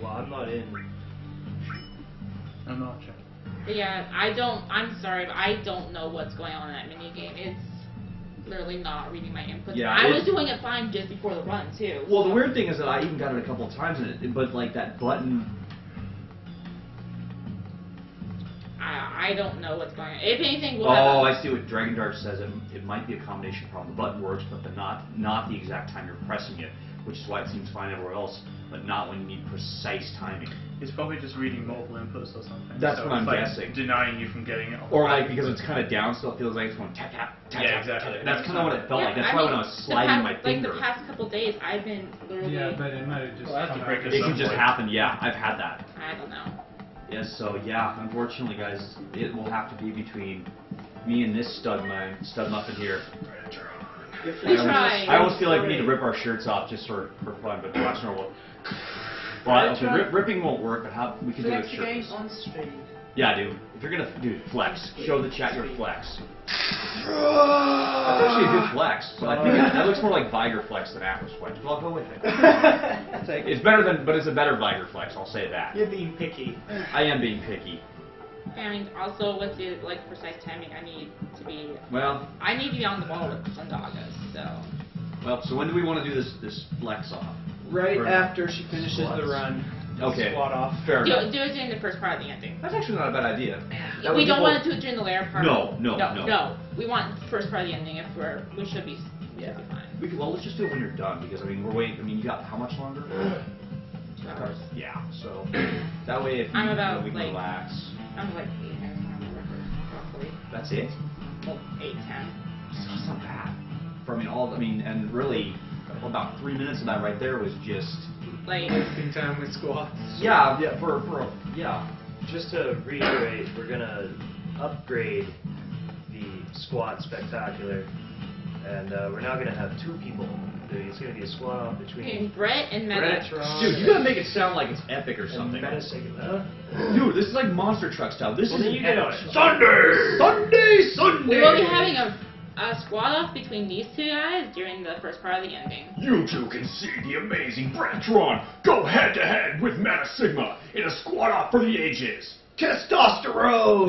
well, I'm not in. I'm not checking. But yeah, I'm sorry, but I don't know what's going on in that mini game. It's literally not reading my inputs. Yeah, I was doing it fine just before the run too. Well, the weird thing is that I even got it a couple of times, but like that button. I don't know what's going on. If anything, we'll Oh, have I see what Dragon Dart says. It might be a combination problem. The button works, but not the exact time you're pressing it, which is why it seems fine everywhere else, but not when you need precise timing. It's probably just reading multiple inputs or something. That's so what I'm it's like guessing. Denying you from getting it. Or like because it's kind of down, so it feels like it's going tap tap tap. Yeah, tap, exactly. tap. That's kind of what it felt Yeah, like. That's I why mean, when I was the sliding past, my like finger, the past couple days, I've been literally. Yeah, but it might have just. Well, I have to come break out. it it can just happen. Yeah, I've had that. I don't know. Yes, so yeah, unfortunately, guys, it will have to be between me and this stud muffin here. We tried. I almost feel like we need to rip our shirts off just for fun, but Roxanne will. Well, okay, ripping won't work, but how we can do it shirtless. on stream. Yeah, dude. If you're gonna flex, show the chat your flex. That's actually a good flex, but I think that looks more like Viger flex than Atlas flex. But I'll go with it. It's better than, but it's a better Viger flex. I'll say that. You're being picky. I am being picky. I mean, also with the like precise timing, I need to be on the ball with Sundaga. So when do we want to do this flex off? Right Or- after she finishes the run. Okay. Squat off. Fair Do enough. it during the first part of the ending. That's actually not a bad idea. We don't want to do it during the layer part. No. No. We want the first part of the ending if we should be Should be fine. We could, well, let's just do it when you're done because I mean we're waiting. I mean you got how much longer? 2 hours. Yeah. So that way if I'm you, about we can like relax. I'm like 8 minutes on the record, roughly. That's it. Well, 8, 10. So it's not bad. For I mean, and really about 3 minutes of that right there was just Like Wasting time with squats. yeah yeah. Just to reiterate, we're gonna upgrade the squat spectacular, and we're now gonna have 2 people. It's gonna be a squat off between Brett and Meta. Brett, Dude, you gotta make it sound like it's epic or something. Dude, this is like monster truck style. This is you get on it. Sunday. We will be having a squad off between these 2 guys during the first part of the ending. You two can see the amazing Bratron go head to head with Meta Sigma in a squad off for the ages. Testosterone,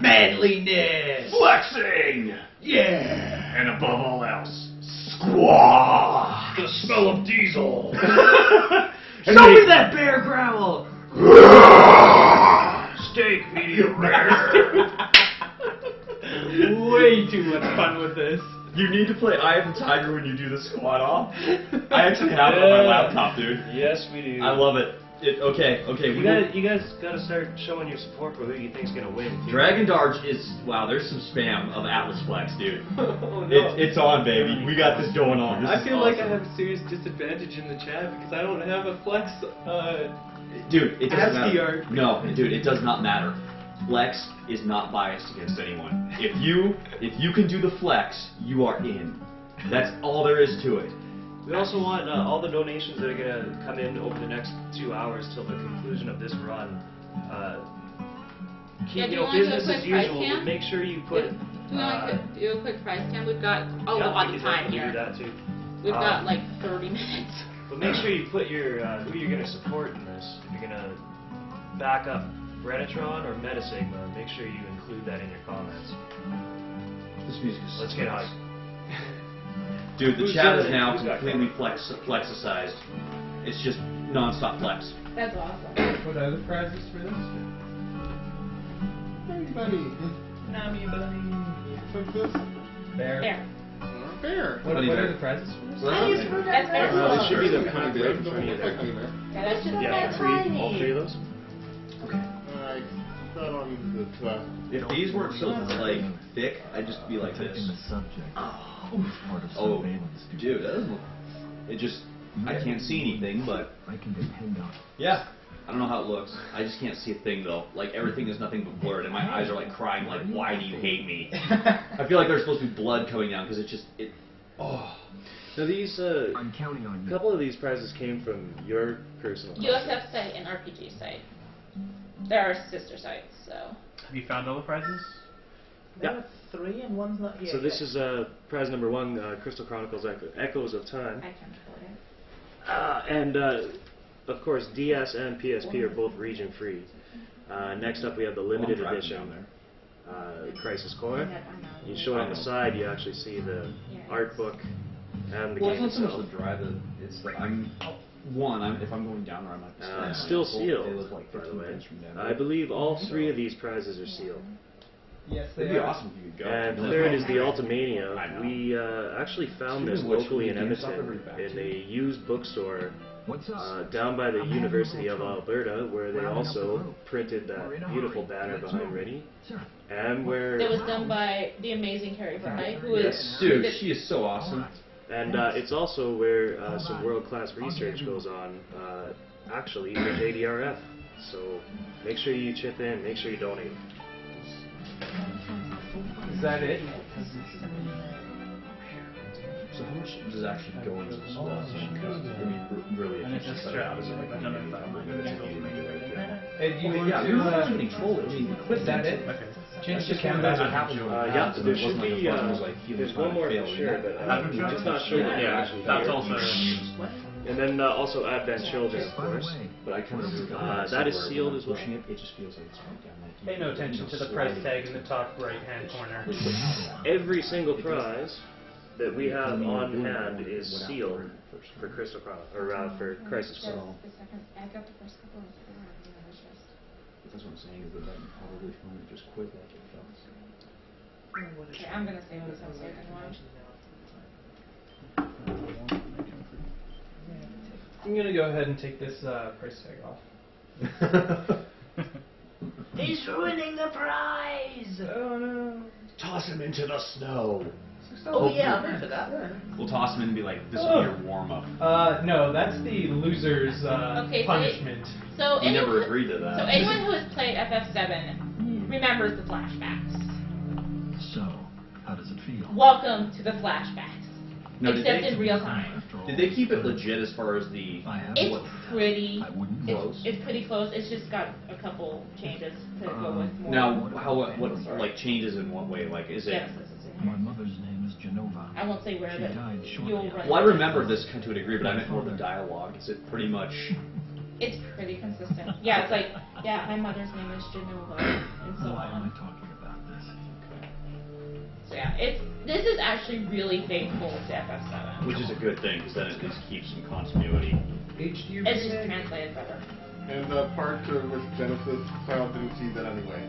manliness, flexing, yeah, and above all else, squaw, the smell of diesel. Show me that bear growl. Steak medium rare. Way too much fun with this. You need to play Eye of the Tiger when you do the squat off. I actually have it on my laptop, dude. Yes, we do. I love it. Okay. You guys gotta start showing your support for who you think's gonna win. Dragon Darge is wow. There's some spam of Atlas Flex, dude. Oh, no. It's on, baby. We got this going on. This I is feel like I awesome. have a serious disadvantage in the chat because I don't have a flex. Dude, it doesn't ASCII matter. art. No, dude, it does not matter. Flex is not biased against anyone. If you can do the flex, you are in. That's all there is to it. We also want all the donations that are gonna come in over the next 2 hours till the conclusion of this run. Yeah, do you know, want to do a business quick as price usual. cam? Make sure you put. Do you want to do a quick price scan? We've got a yeah, lot we of can time definitely here. do that too. We've got like 30 minutes. But make sure you put your who you're gonna support in this. If you're gonna back up Brenatron or Meta Sigma, make sure you include that in your comments. This music is. Let's get hype. Dude, the Who's chat got is it? now Who's got completely flexicized. It's just non-stop flex. That's awesome. What are the prizes for this? Anybody? Nami bunny. Took this? Bear. There. Bear. What Honey are bear. the prizes for this? That's bear. This should be the Honey right bear. in front of you there. Honey bear. Yeah, that's just Yeah, all three of those. I thought on the If these weren't so like thick, I'd just be like Protecting this. the subject is part of Oh, surveillance duty. dude, that doesn't look. It just. I can't see anything, but I can depend on it. yeah. I don't know how it looks. I just can't see a thing though. Like everything is nothing but blurred, and my eyes are like crying. Like, why do you hate me? I feel like there's supposed to be blood coming down because it's just it. Oh. Now these I'm counting on a you. couple of these prizes came from your personal. USF site and RPG site. There are sister sites, so. Have you found all the prizes? There are 3 and one's not here. So this is prize number 1, Crystal Chronicles Echoes of Time. I can afford it. And of course, DS and PSP are both region free. Next up, we have the limited Well, I'm driving edition down Crisis Core. I know. You show it on the side, you actually see the art book and the Well, game it's not so itself. much the drive. It's that if I'm going down there, I might be stuck. Still sealed, They live like by the 15 way. minutes from Denver. I believe all 3 of these prizes are sealed. Yes, they It'd be are. awesome if you could go. And third is the Ultimania. I know. We actually found this Speaking of which, locally in we can stop Edmonton everybody back in to- a used bookstore What's up? down by the I'm having a University little of trouble. Alberta, where they Rounding up the also group. printed We're in that a beautiful hurry. banner Let's behind move. Reddy, Sure. and where It was done by the amazing Carrie Fry, who is Yes. Dude, she is so awesome. and it's also where some world-class research goes on, actually for JDRF. So make sure you chip in, make sure you donate. Is that it? So how much does actually go into the school? I mean, really, And it's a strap. Is it like Another $100? Hey, do you want Yeah, to, you're not having any troll. I mean, is that it? Okay. Change the camera. Yeah, there should be, there's one more for sure, but I'm just not sure what they're actually here. And then also Advent Children, of course. But I kind of that is sealed as well. It just feels like it's right down like Pay no attention to the price tag in the top right-hand corner. Every single prize that we have on hand is sealed for Crystal for Crisis Core. That's what I'm saying is that that probably phone just quit like it felt. Okay, I'm gonna save this one so I can watch. I'm gonna go ahead and take this price tag off. He's ruining the prize! Oh no. Toss him into the snow. Oh yeah, I'm in for that. We'll toss him in and be like, this will be your warm up. No, that's the loser's Okay, punishment. So You anyone never who- agreed to that. So anyone who has played FF7 remembers the flashbacks. So, how does it feel? Welcome to the flashbacks. No, did Except they- in real time. Did they keep it legit as far as the... It's pretty Close? It's pretty close. It's just got a couple changes to go with more. Now, what like changes in what way? Like, is it... Genesis is in My here. mother's name is Genova. I won't say where, She but died shortly you'll after. run. Well, I into it. remember this to a degree, but I meant more the dialogue. Is it pretty much... It's pretty consistent. Yeah, it's like, yeah, my mother's name is Genova, and so Why am on. I talking about this? So yeah, this is actually really faithful to FF7. Which is a good thing, because then it at least keeps some continuity. HDU It's just translated better. And the part with Genesis, Cloud didn't see that anyway.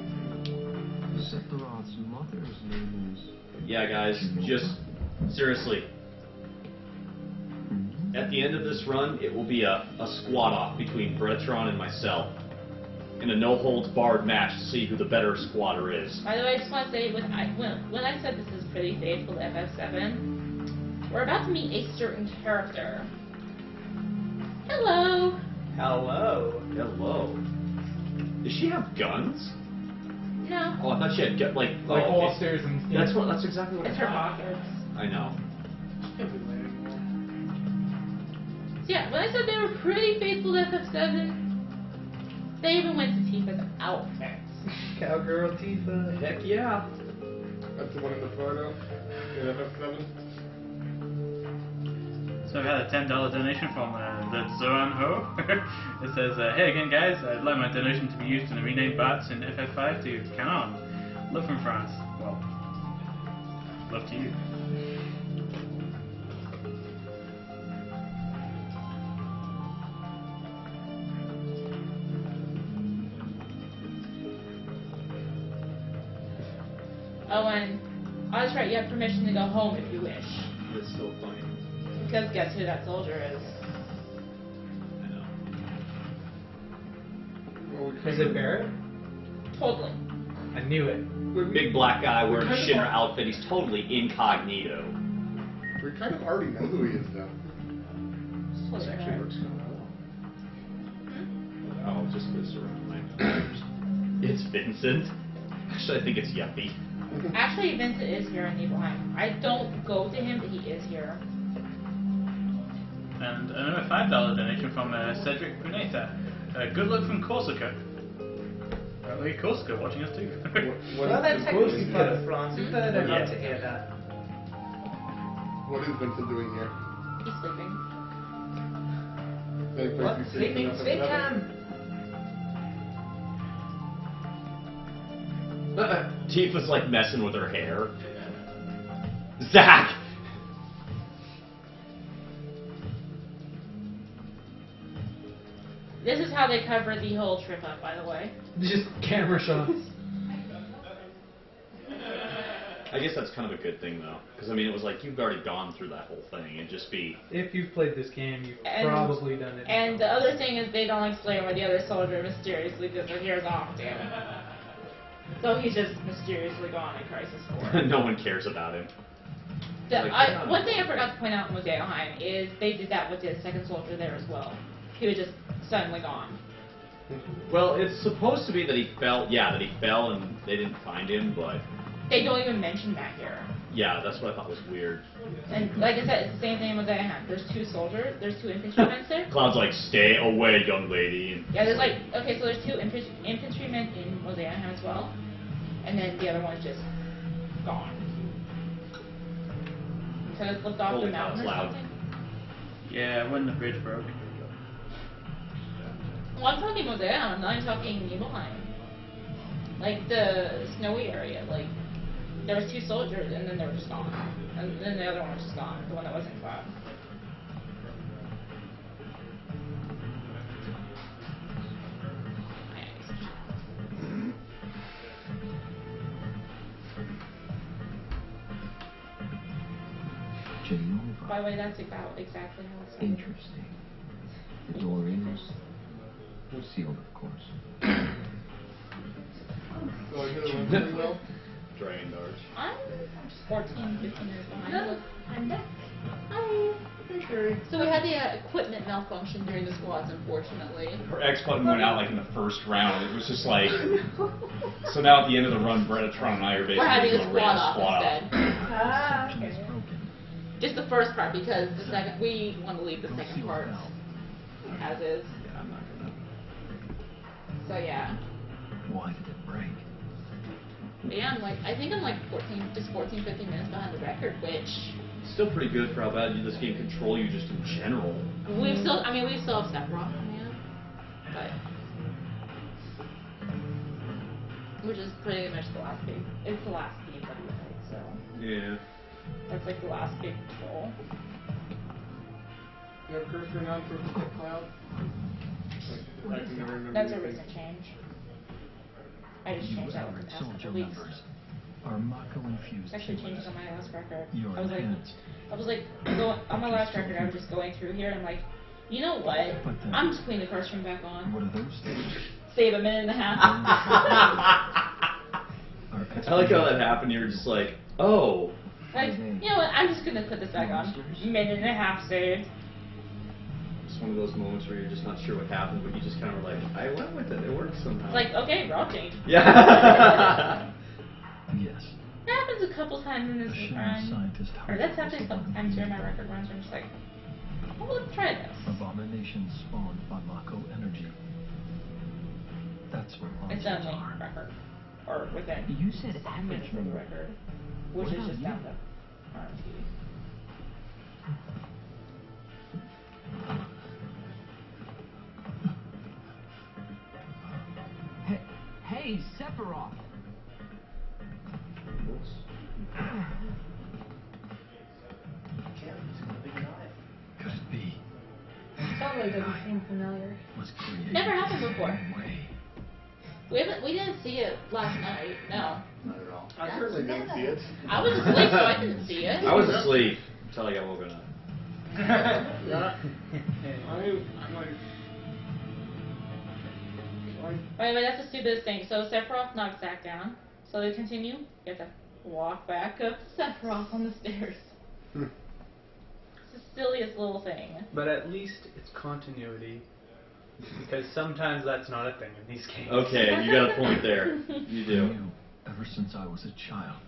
Sephiroth's mother's name is... Yeah, guys, just seriously. At the end of this run, it will be a squat off between Bretron and myself. In a no-holds-barred match to see who the better squatter is. By the way, I just want to say, when I said this is pretty faithful to FF7, we're about to meet a certain character. Hello! Hello. Hello. Does she have guns? No. Oh, I thought she had like Like oh, okay. holsters and... That's exactly what It's I her thought. pockets. I know. So yeah, when I said they were pretty faithful to FF7, they even went to Tifa's outfits. Cowgirl Tifa. Heck yeah. That's the one in the photo in FF7. So I've had a $10 donation from the Zoan Ho. It says, hey again guys, I'd like my donation to be used in the renamed bots in FF5 to Canon. Love from France. Well, love to you. Oh, and that's right, you have permission to go home if you wish. It's still funny. Because guess who that soldier is? I know. Is it Barrett? Totally. I knew it. Big black guy wearing a kind of Shinra all- outfit. He's totally incognito. We kind of already know who he is, though. This actually works kind of well. Oh, just this around my ears. It's Vincent. Actually, I think it's Yuppie. Actually, Vincent is here in Nibelheim. I don't go to him, but he is here. And another $5 donation from Cedric Bruneta. Good luck from Corsica. Apparently Corsica watching us too. Well, that's technically part of France. You've heard enough Yeah. to hear that. What is Vincent doing here? He's sleeping. Same place What? he's Sleeping? in Sleep FF7. time! Tifa's like messing with her hair. Zach! This is how they cover the whole trip up, by the way. Just camera shots. I guess that's kind of a good thing though, because I mean it was like you've already gone through that whole thing and just be. If you've played this game, you've And- probably done it. And the other thing is they don't explain why the other soldier mysteriously disappears off, damn it. So he's just mysteriously gone in Crisis 4. No one cares about him. One thing I forgot to point out in Modeoheim is they did that with the second soldier there as well. He was just suddenly gone. Well, it's supposed to be that he fell. Yeah, that he fell and they didn't find him, but They don't even mention that here. yeah, that's what I thought was weird. And like I said, it's the same thing with Modeoheim. There's two soldiers, there's two infantrymen there. Cloud's like, "Stay away, young lady." And Yeah, there's like, okay, so there's two infantrymen in Modeoheim as well. And then the other one's just gone. So it's flipped off Holy the cow, mountain it's or loud. something. Yeah, when the bridge broke. Well, I'm talking Modeoheim, I'm not even talking Nibelheim. Like the snowy area, like there was two soldiers and then they were just gone. And then the other one was just gone, the one that wasn't Cloud. Genova. By the way, that's about exactly how it's done. Interesting. The door is sealed, of course. So I get a limit now? Drained arch. I'm 14, 15 years behind. Look, I'm back. Hi. So we had the equipment malfunction during the squads, unfortunately. Her X button went out like in the first round. It was just like. So now at the end of the run, Bretatron and I are We're having basically a doing a squad off random squad instead. Ah, It's okay. broken. Just the first part, because the second we want to leave the second part as is. Yeah, I'm not gonna. So yeah. Why did it break? But yeah, I think I'm like 14, 15 minutes behind the record, which Still pretty good for how bad this game can control you just in general. we still have Sephiroth coming in, but which is pretty much the last big. It's the last game that we played, so Yeah. that's like the last big troll. You have cursor on for the cloud? Like, I can never remember. That's a anything. recent change. I just You changed that within average the past soldier couple weeks. members are Mako-infused Actually changed killers. on my last record. Your I was like, enhanced. on my last record, I was just going through here and I'm like, you know what? But then- I'm just putting the curse ring back on. What are those things? Save a minute and a half. I like how that happened. You were just like, oh. Like, you know what? I'm just gonna put this back on. Minute and a half saved. It's one of those moments where you're just not sure what happened, but you just kind of were like, I went with it. It worked somehow. It's like, okay, route change. Yeah. Yes. That happens a couple times in this A sham run. scientist Or that's house happened a was couple times during my record runs where I'm just like, well, let's try this. Abominations spawned by Mako energy. That's what It's monsters only are. record. Or within You said seconds average of the number. record. Which What is about just you? down to RMT. Hey, Sephiroth! Could it be? Totally doesn't seem familiar. Was created Never happened the before. same way. We didn't see it last night. No. Not at all. I certainly didn't see it. I was asleep, so I didn't see it. I was asleep until I got woken up. Yeah. I'm like. Wait, that's the stupidest thing. So Sephiroth knocks Zack down. So they continue. You have to walk back up to Sephiroth on the stairs. It's the silliest little thing. But at least it's continuity. Because sometimes that's not a thing in these games. Okay, you got a point there. You do. I knew ever since I was a child.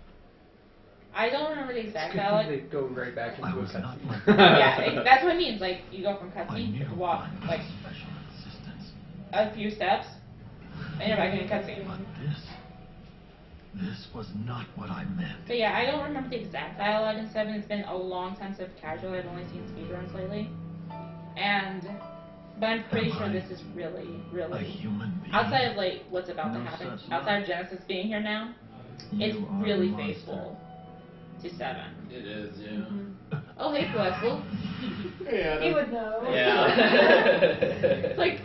I don't remember the exact It's good dialogue. they go right back into I a was not cutscene. like Yeah, that's what it means. Like, you go from I cutscene knew to walk, I was like, special existence. a few steps, and you're back in a cutscene. But this was not what I meant. But yeah, I don't remember the exact dialogue in 7. It's been a long time since I've casually. I've only seen speedruns lately. But I'm pretty sure this is really, A really... human being. Outside of, like, what's about to No happen, such outside of Genesis being here now, it's You are really a monster. faithful to 7. It is, yeah. Oh, hey, Quetzal. Yeah. He would know. It's like,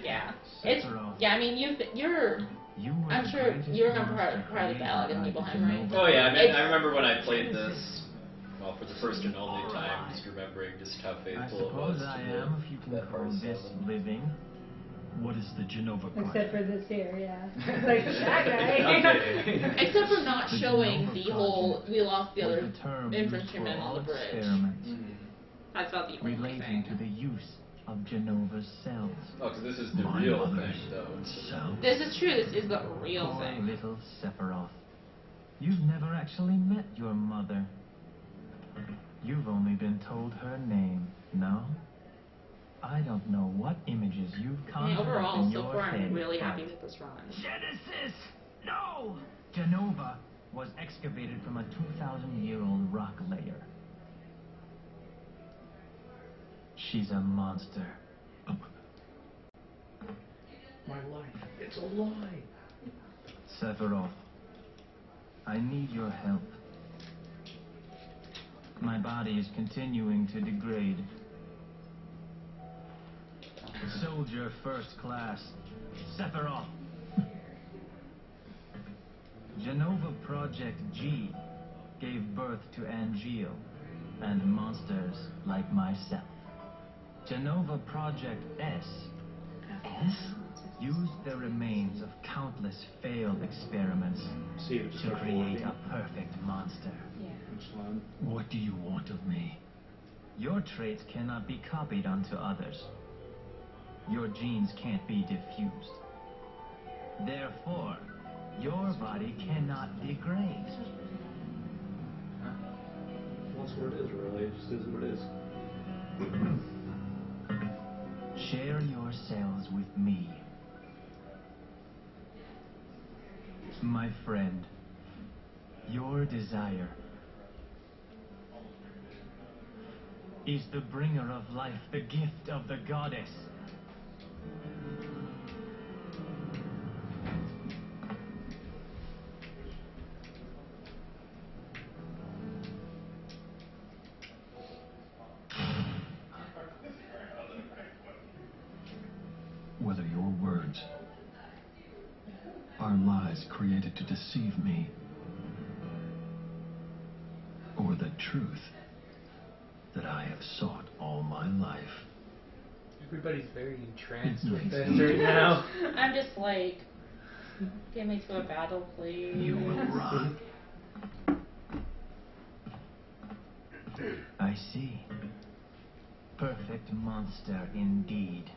yeah. It's, Sephiroth. yeah, I mean, you're... You were I'm the sure greatest you remember monster part of the dialogue in created by Nibelheim, right? Genova. Oh yeah, I mean, It's- I remember when I played this, well, for the first and only time, just remembering just how I faithful it was suppose I to am, if you can that call part this seven. living. What is the Genova Except project? for this here, yeah. Like, that guy. Except for not The showing Genova the whole, project we lost the was other the term used infantrymen for on all the bridge. experiments That's about the only relating to thing. the use of Genova's cells. Oh, because this is the My real mother's thing, though. cells. This is true, this is the real Poor thing. little Sephiroth. You've never actually met your mother. You've only been told her name, no? I don't know what images you've I mean, conjured up overall, in so your far, I'm head, really but happy with this run. Genesis! No! Genova was excavated from a 2,000-year-old rock layer. She's a monster. My life, it's a lie. Sephiroth, I need your help. My body is continuing to degrade. Soldier First Class, Sephiroth. Genova Project G gave birth to Angeal, and monsters like myself. Genova Project S used the remains of countless failed experiments to create a perfect monster. What do you want of me? Your traits cannot be copied onto others. Your genes can't be diffused. Therefore, your body cannot degrade. That's what it is, really. It just is what it is. Share your cells with me. My friend, your desire is the bringer of life, the gift of the goddess. Whether your words are lies created to deceive me, or the truth that I have sought all my life. Everybody's very entranced with this right now. I'm just like, get me to a battle, please. You will run. I see. Perfect monster indeed.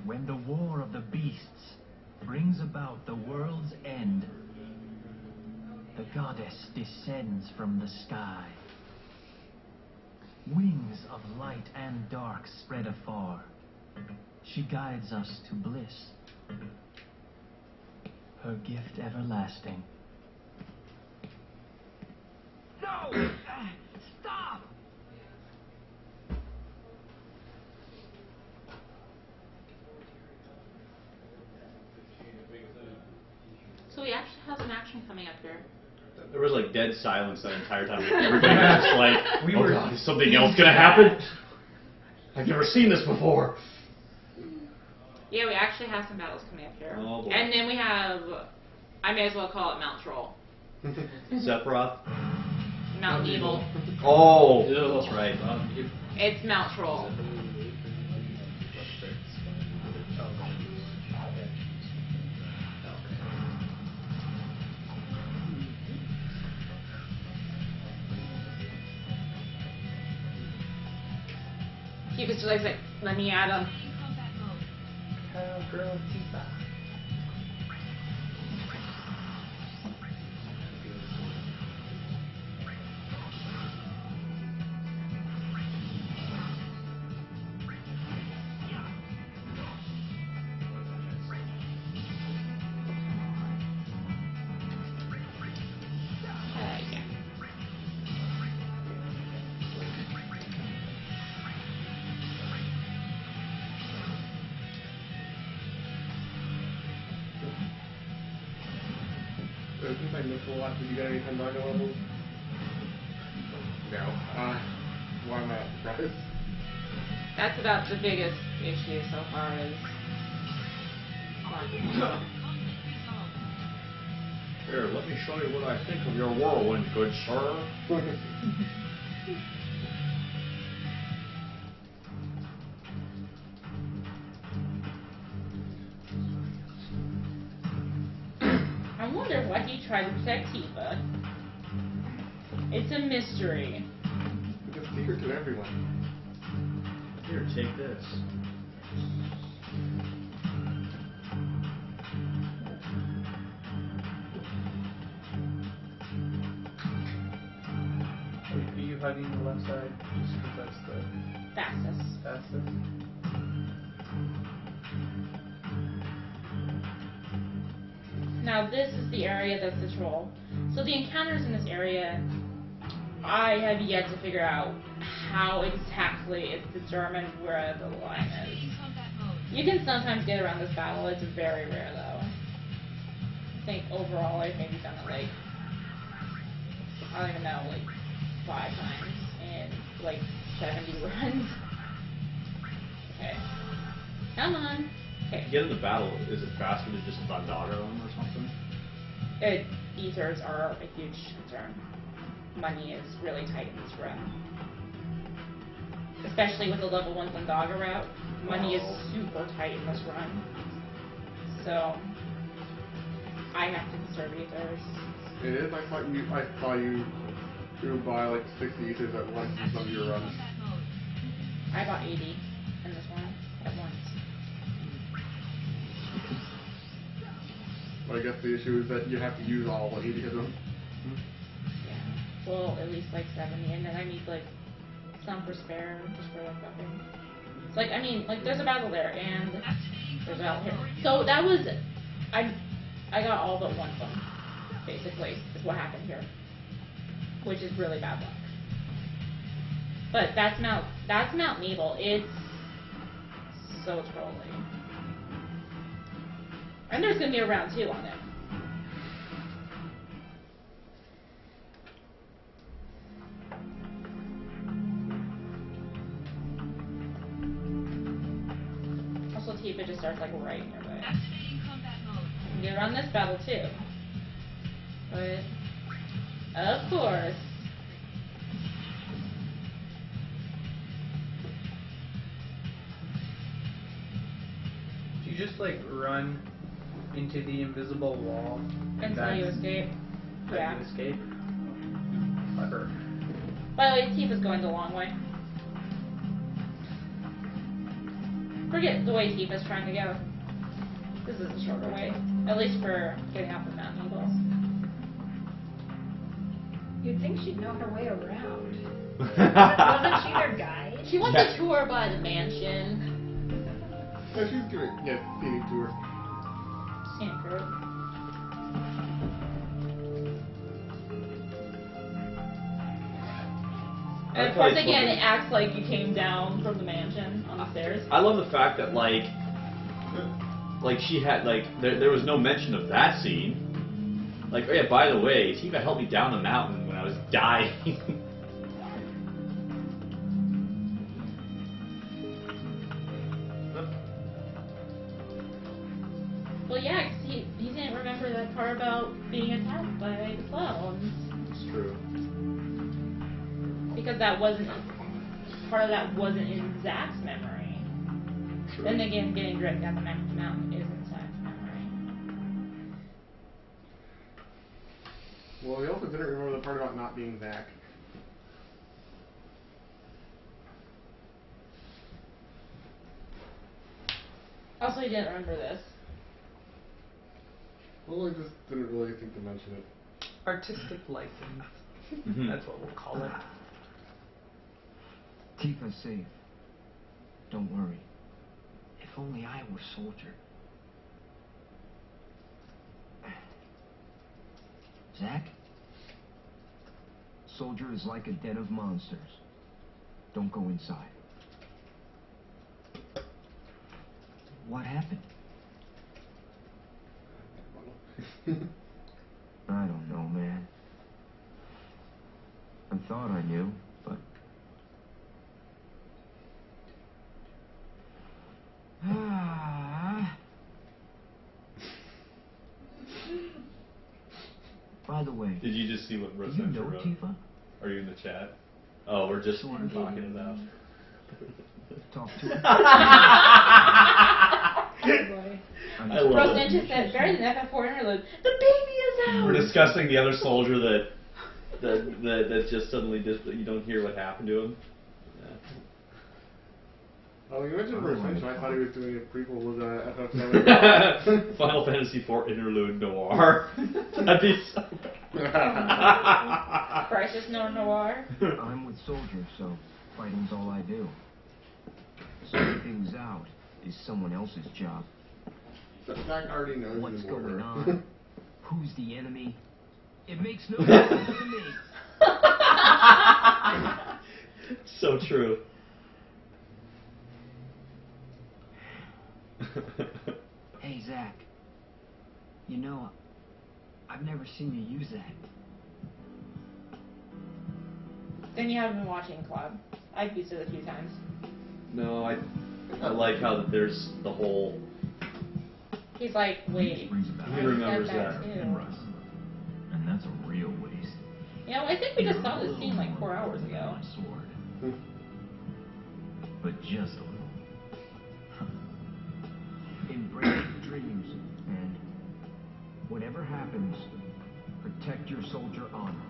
When the war of the beasts brings about the world's end, the goddess descends from the sky. Wings of light and dark spread afar. She guides us to bliss. Her gift everlasting. No! Stop! So we actually have some action coming up here. There was like dead silence that entire time. Everybody was just like, oh god, is something else gonna happen? I've never seen this before. Yeah, we actually have some battles coming up here. Oh boy. And then we have, I may as well call it Mount Troll. Sephiroth? Mount Evil. Oh, that's right. It's Mount Troll. He was just like, let me add him. Cowgirl Tifa. If you play Missile Watch, did you get any Pendargo levels? No. Why am I not surprised? That's about the biggest issue so far is... Here, let me show you what I think of your whirlwind, good sir. I wonder why he tried to protect Tifa. It's a mystery. We give secrets to everyone. Here, take this. Are you hugging the left side? Just because that's the Fastest. Now this is the area that's the troll. So the encounters in this area, I have yet to figure out how exactly it's determined where the line is. You can sometimes get around this battle, it's very rare though. I think overall I've maybe done it like, I don't even know, like 5 times in like 70 runs. Okay. Come on. Okay. To get in the battle, is it faster to just Thundaga them or something? Ethers are a huge concern. money is really tight in this run. Especially with the level 1 Thundaga route. Money is super tight in this run. So, I have to conserve ethers. It is. I saw you buy like 60 ethers at once in some of your runs. I bought 80 in this one at once. But I guess the issue is that you have to use all 80 of them. Yeah. Well, at least like 70, and then I need like some for spare, just for like nothing. It's like, I mean, like there's a battle there, and there's a battle here. So that was, I got all but one of them, basically, is what happened here. Which is really bad luck. But that's Mount Nebel. It's so trolly. And there's gonna be a round 2 on it. Also, Tifa just starts like right in your way. You can run this battle too. But of course. Do you just like run into the invisible wall Until you escape. Yeah. You escape? Clever. By the way, Tifa's going the long way. Forget the way Tifa's trying to go. This is the shorter way. At least for getting off the mountain eagles. You'd think she'd know her way around. Wasn't she their guide? She wants a tour by the mansion. Yeah, she's gonna get feeding tour. Scenic road. And of course, again, it acts like you came down from the mansion on the stairs. I love the fact that like she had like there was no mention of that scene. Like, oh yeah, by the way, Tifa helped me down the mountain when I was dying. Well, yeah, 'cause he didn't remember that part about being attacked by the clones. It's true. Because that wasn't, part of that wasn't in Zack's memory. True. Then again, getting dragged down the mountain is in Zack's memory. Well, we also didn't remember the part about not being Zack. Also, he didn't remember this. Well, I just didn't really think to mention it. Artistic license. That's what we'll call it. Tifa's safe. Don't worry. If only I were soldier. Zack? Soldier is like a den of monsters. Don't go inside. What happened? I don't know, man. I thought I knew, but... By the way... Did you just see what Rose do you know wrote? Tifa? Are you in the chat? Oh, we're just talking it out. Talk to her. I love Rose it. just said, better than FF4 interlude. The baby is out! We're discussing the other soldier that just suddenly you don't hear what happened to him. Yeah. Oh, you mentioned Retention. I thought he was doing a prequel with FF7. Final Fantasy IV Interlude Noir. That'd be so... Crisis Noir. I'm with soldiers, so fighting's all I do. Sorting things out is someone else's job. Zack already knows what's the going order. on. Who's the enemy? It makes no difference to me. So true. Hey, Zack. You know, I've never seen you use that. Then you haven't been watching Club. I've used it a few times. No, I like how that there's the whole... He's like, wait, He remembers that. too. And that's a real waste. You know, I think we just saw this scene like 4 hours ago. My sword. But just a little. Embrace your dreams, and whatever happens, protect your soldier honor.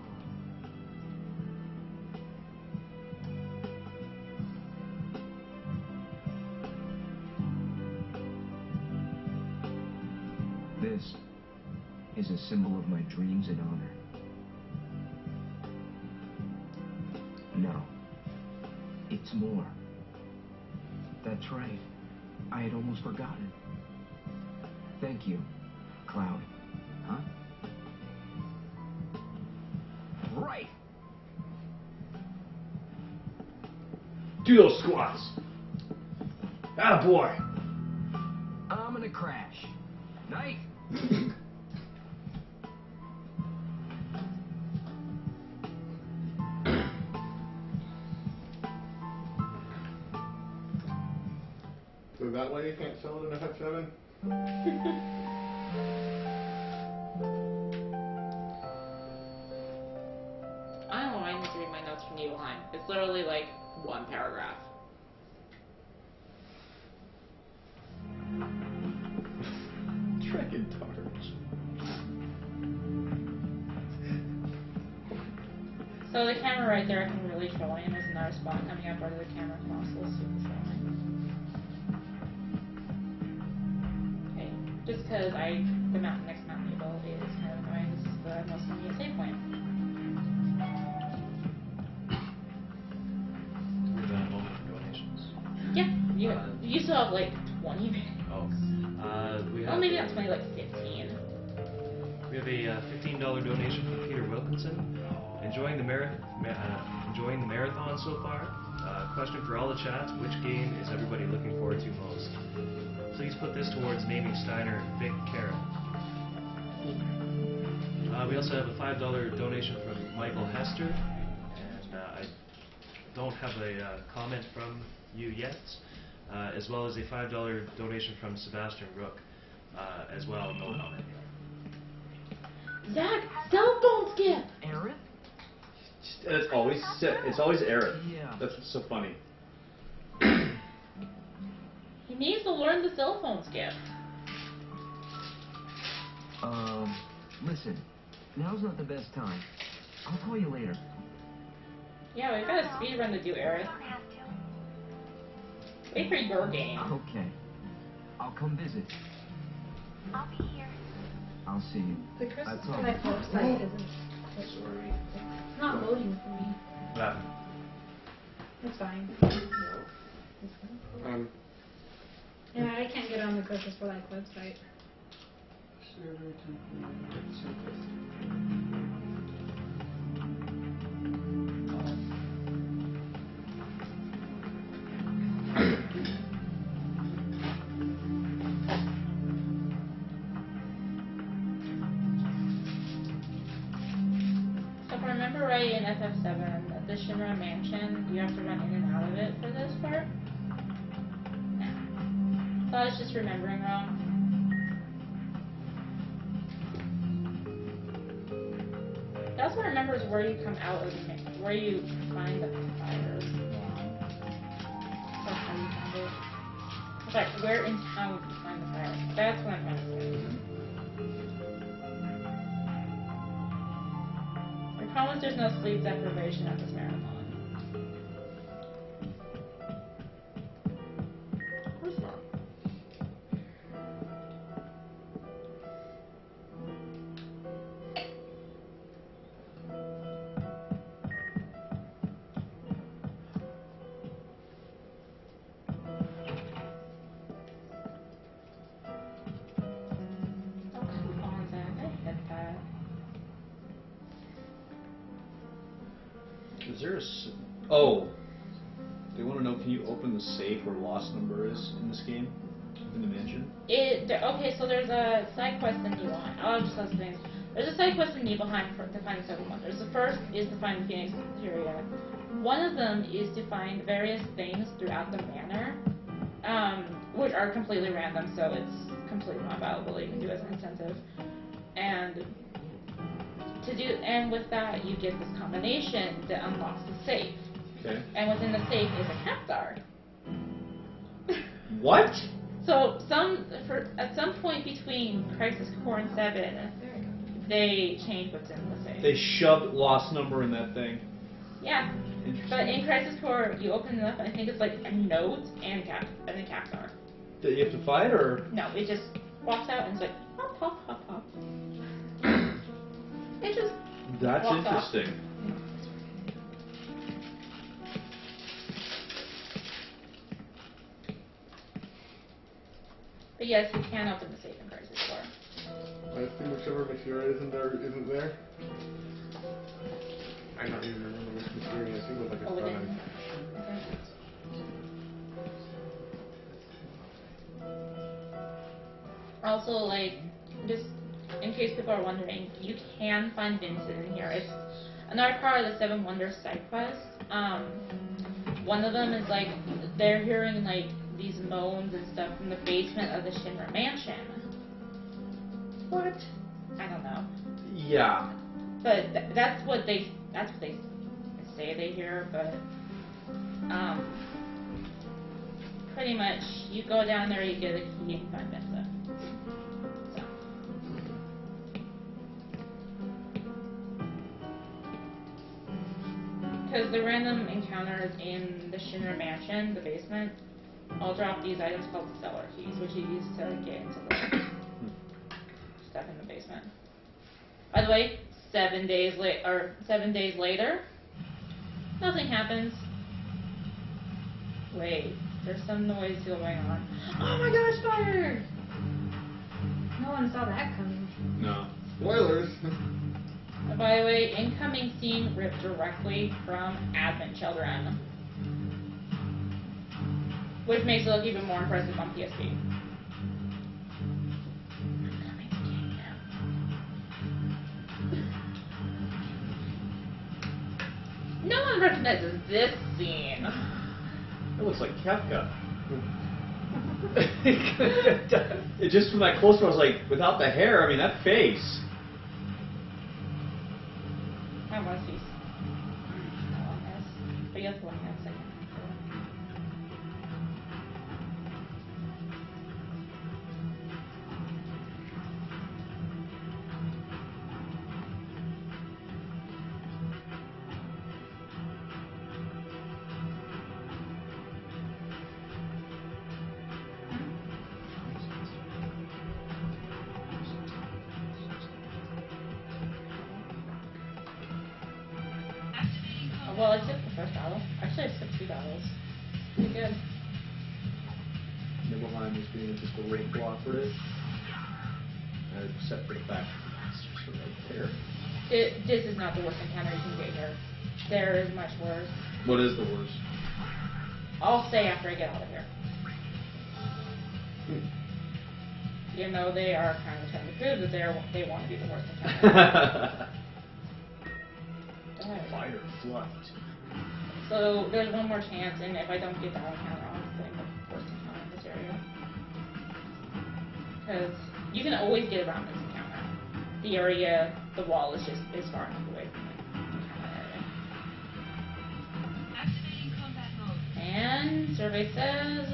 This is a symbol of my dreams and honor. No, it's more. That's right. I had almost forgotten. Thank you, Cloud. Huh? Right! Do those squats. Attaboy. I'm gonna crash. Night! So that way you can't sell it in FF7? I don't know why I need to read my notes from Nibelheim. It's literally like one paragraph. Dragon Torch. So the camera right there, I can really show him. There's another spot coming up where the camera can also super showing. Okay, just because the next Mount Nebo is kind of annoying. This is the most convenient save point. We've got a moment for donations. Yeah, you still have like 20 minutes. Oh. We have Well, maybe not 20, like 15. We have a $15 donation from Peter Wilkinson. Enjoying the marathon so far. Question for all the chats: which game is everybody looking forward to most? Please put this towards naming Steiner and Vic Carroll. We also have a $5 donation from Michael Hester, and I don't have a comment from you yet, as well as a $5 donation from Sebastian Rook, as well. No comment yet. Zach, cell phone skip! Aaron? It's always Aaron. Yeah. That's what's so funny. He needs to learn the cell phone skip. Listen, now's not the best time. I'll call you later. Yeah, we've got a speed run to do, Aerith. Wait for your game. Okay. I'll come visit. I'll be here. I'll see you. The Christmas That's all. Connect website isn't. It's not loading for me. What happened? It's fine. Yeah, I can't get on the Christmas for Life website. So if I remember right in FF7, the Shinra Mansion, you have to run in and out of it for this part? Nah. Thought I was just remembering wrong. I also remember is where you come out of the where you find the fire. That's how you find it. It's like, where in town would you find the fire? That's what I'm trying to say. I promise there's no sleep deprivation at this marathon. Of course not. Oh, come on, Zach. I hit that. Is there Oh. They want to know, can you open the safe where lost number is in this game? In the mansion? Okay, so there's a side quest in Nibelheim. I'll just list things. There's a side quest in Nibelheim to find the Seven Wonders. The first is to find the Phoenix Materia. One of them is to find various things throughout the manor, which are completely random, so it's completely not valuable. You can do it as an incentive. And and with that you get this combination that unlocks the safe. Okay. And within the safe is a capstar. What? So at some point between Crisis Core and 7, they change what's in the safe. They shoved lost number in that thing. Yeah. Interesting. But in Crisis Core, you open it up and I think it's like a note and a capstar. That you have to fight, or? No, it just walks out and it's like hop hop hop hop. It just That's walks interesting. off. But yes, you can open the safe in Crisis Core. I assume whichever material isn't there. I don't even remember which material. I think it was like a sun. Also, like, just in case people are wondering, you can find Vincent in here. It's another part of the Seven Wonders side quest. One of them is like they're hearing like these moans and stuff from the basement of the Shinra mansion. What? I don't know. Yeah. But that's what they say they hear. But pretty much you go down there, you get a key, and you find Vincent. Because the random encounters in the Shinra mansion, the basement, I'll drop these items called the cellar keys, which you use to get into the stuff in the basement. By the way, 7 days later, nothing happens. Wait, there's some noise going on. Oh my gosh, fire! No one saw that coming. No. Spoilers. By the way, incoming scene ripped directly from Advent Children, which makes it look even more impressive on PSP. No one recognizes this scene. It looks like Kefka. It just from that close, I was like, without the hair, I mean, that face. I want to see on this, but you have to let me know in a second. Well, I skipped the first battle. Actually, I skipped 2 battles. Pretty good. Nibelheim was being just a rank operative, except for the fact that it's just right there. This is not the worst encounter you can get here. There is much worse. What is the worst? I'll say after I get out of here. You know, they are kind of trying to prove that they want to be the worst encounter. Fire flight. So there's one more chance, and if I don't get that encounter, I'll say the worst encounter in this area. Because you can always get around this encounter. The area, the wall is far enough away from the encounter area. Activating combat mode. And survey says.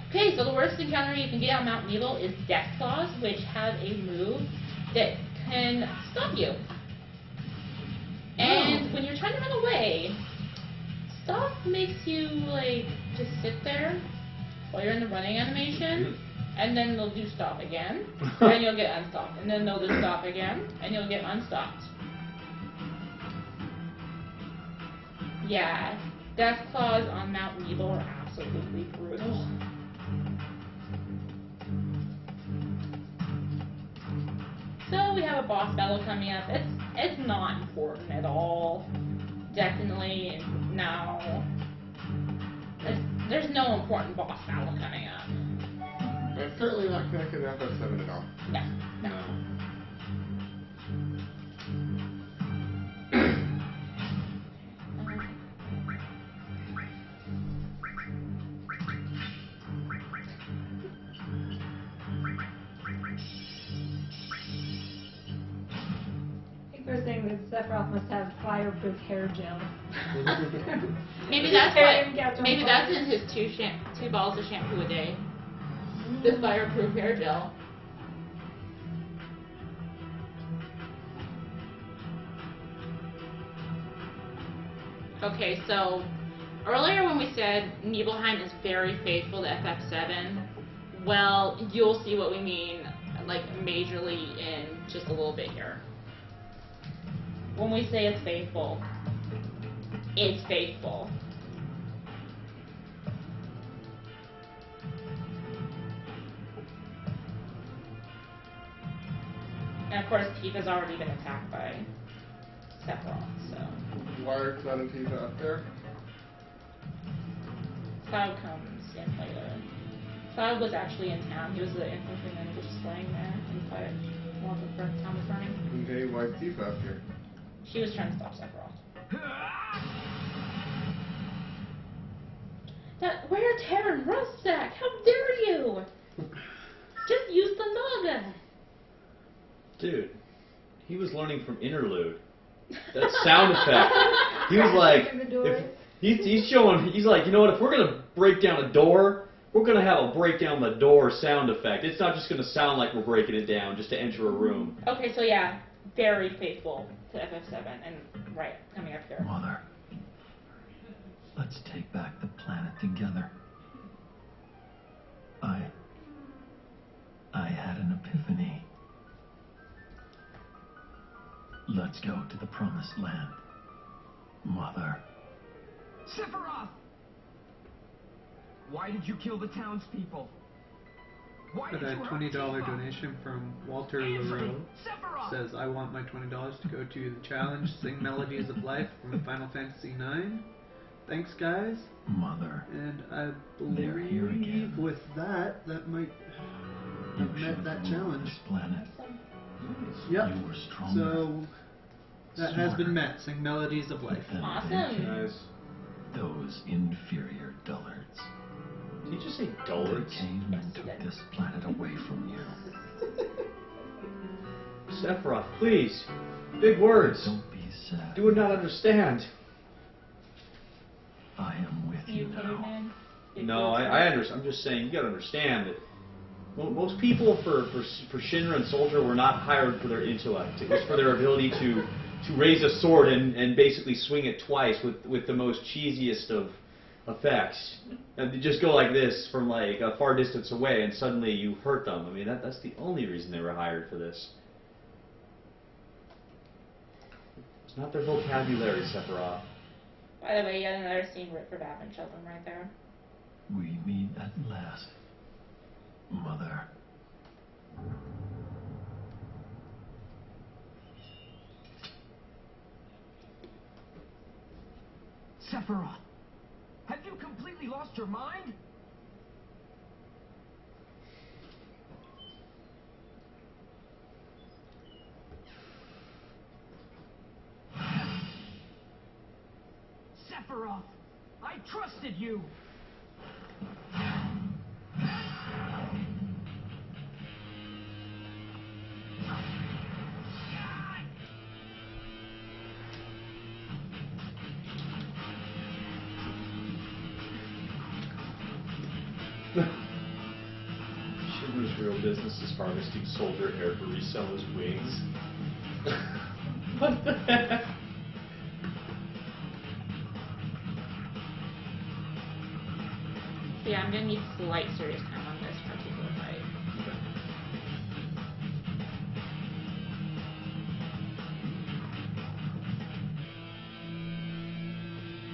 Okay, so the worst encounter you can get on Mount Nebel is Death Claws, which have a move that can stop you. And when you're trying to run away, stop makes you like just sit there while you're in the running animation, and then they'll do stop again, and you'll get unstopped, and then they'll do stop again, and you'll get unstopped. Yeah, Death Claws on Mount Nebel are absolutely brutal. So we have a boss battle coming up. It's not important at all. Definitely no. There's no important boss battle coming up. It's certainly not connected to FF7 at all. No. were saying that Sephiroth must have fireproof hair gel. Maybe that's what. Maybe that's in his 2 bottles of shampoo a day. The fireproof hair gel. Okay, so earlier when we said Nibelheim is very faithful to FF7, well, you'll see what we mean, like, majorly in just a little bit here. When we say it's faithful, it's faithful. And of course, Tifa's already been attacked by Sephiroth, so. Why are Cloud and Tifa up there? Cloud comes in later. Cloud was actually in town. He was the infantryman who was just laying there and fired while the town was burning. Okay, why is Tifa up here? She was trying to stop Sephiroth. That wear Terran Rustsack! How dare you! Just use the Naga! Dude, he was learning from Interlude. That sound effect. He was like, he's showing, he's like, you know what, if we're going to break down a door, we're going to have a break down the door sound effect. It's not just going to sound like we're breaking it down just to enter a room. Okay, so yeah, very faithful to FF7, and right, coming up here. Mother, let's take back the planet together. I had an epiphany. Let's go to the promised land. Mother. Sephiroth! Why did you kill the townspeople? Why But did a you hurt $20 Tifa? donation from Walter LaRoe says, I want my $20 to go to the challenge Sing Melodies of Life from Final Fantasy IX. Thanks, guys. Mother. And I They're here believe again. with that might have met that challenge. This planet. Yep. You were stronger. So that has been met. Sing Melodies of Life. Awesome. Nice. Those inferior dullards. Did you just say dullards? They came and took this planet away from you. Sephiroth, please. Big words. Don't be sad. You would not understand. I am with you now. Caveman? No, I understand. I'm just saying, you gotta understand that most people for Shinra and Soldier were not hired for their intellect. It was for their ability to raise a sword and basically swing it twice with the most cheesiest of effects. And they just go like this from like a far distance away and suddenly you hurt them. I mean, that's the only reason they were hired for this. It's not their vocabulary, Sephiroth. By the way, yet another scene ripped for Batman children right there. We meet at last. Mother. Sephiroth, have you completely lost your mind? Sephiroth, I trusted you. Shinra's real business is harvesting soldier hair to resell his wings. What the heck? So yeah, I'm gonna need slight serious time on this particular fight.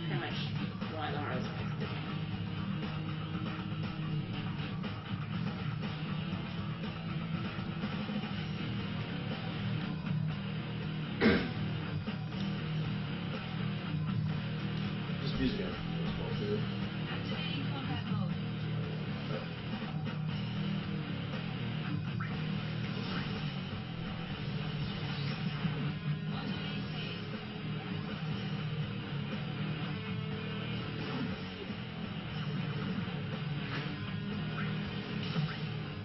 Pretty much one of the hardest fights of the game. This music goes well too.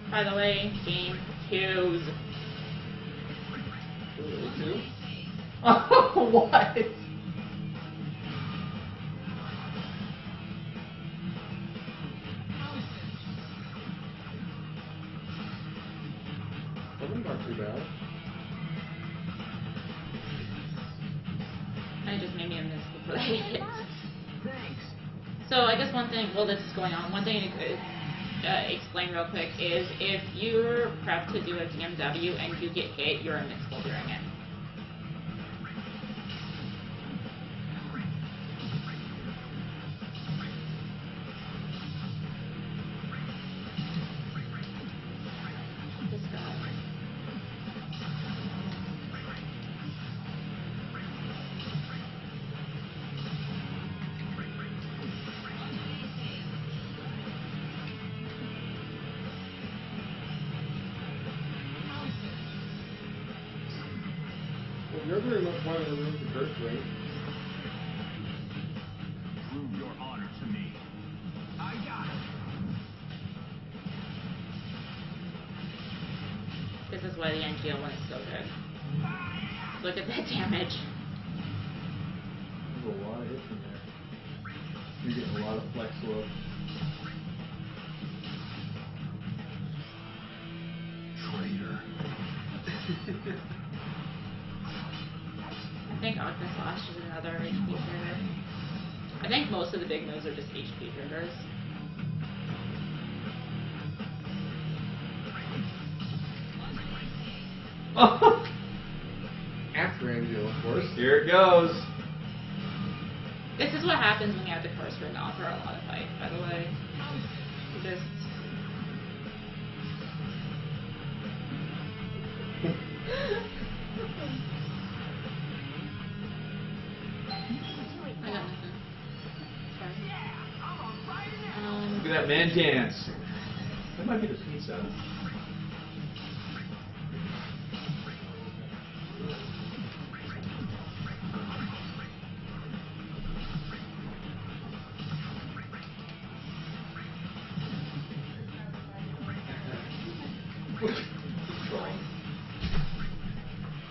By the way, game 2s. What? Those aren't too bad. And it just made me invincible for the hit. So I guess one thing, while this is going on, one thing to explain real quick is if you're prepped to do a DMW and you get hit, you're invincible during it. This guy. Well, you're very much wanting to remove the curse ring. Prove your honor to me. I got it. This is why the NGL one is so good. Look at that damage. There's a lot of hits in there. You're getting a lot of flex look. Traitor. I think Arctic Slash is another HP trigger. I think most of the big moves are just HP triggers. After Angel, of course. Here it goes. This is what happens when you have the curse ring on for a lot of fight, by the way. You just... I got nothing. Sorry. Look at that man dance. That might be the pizza.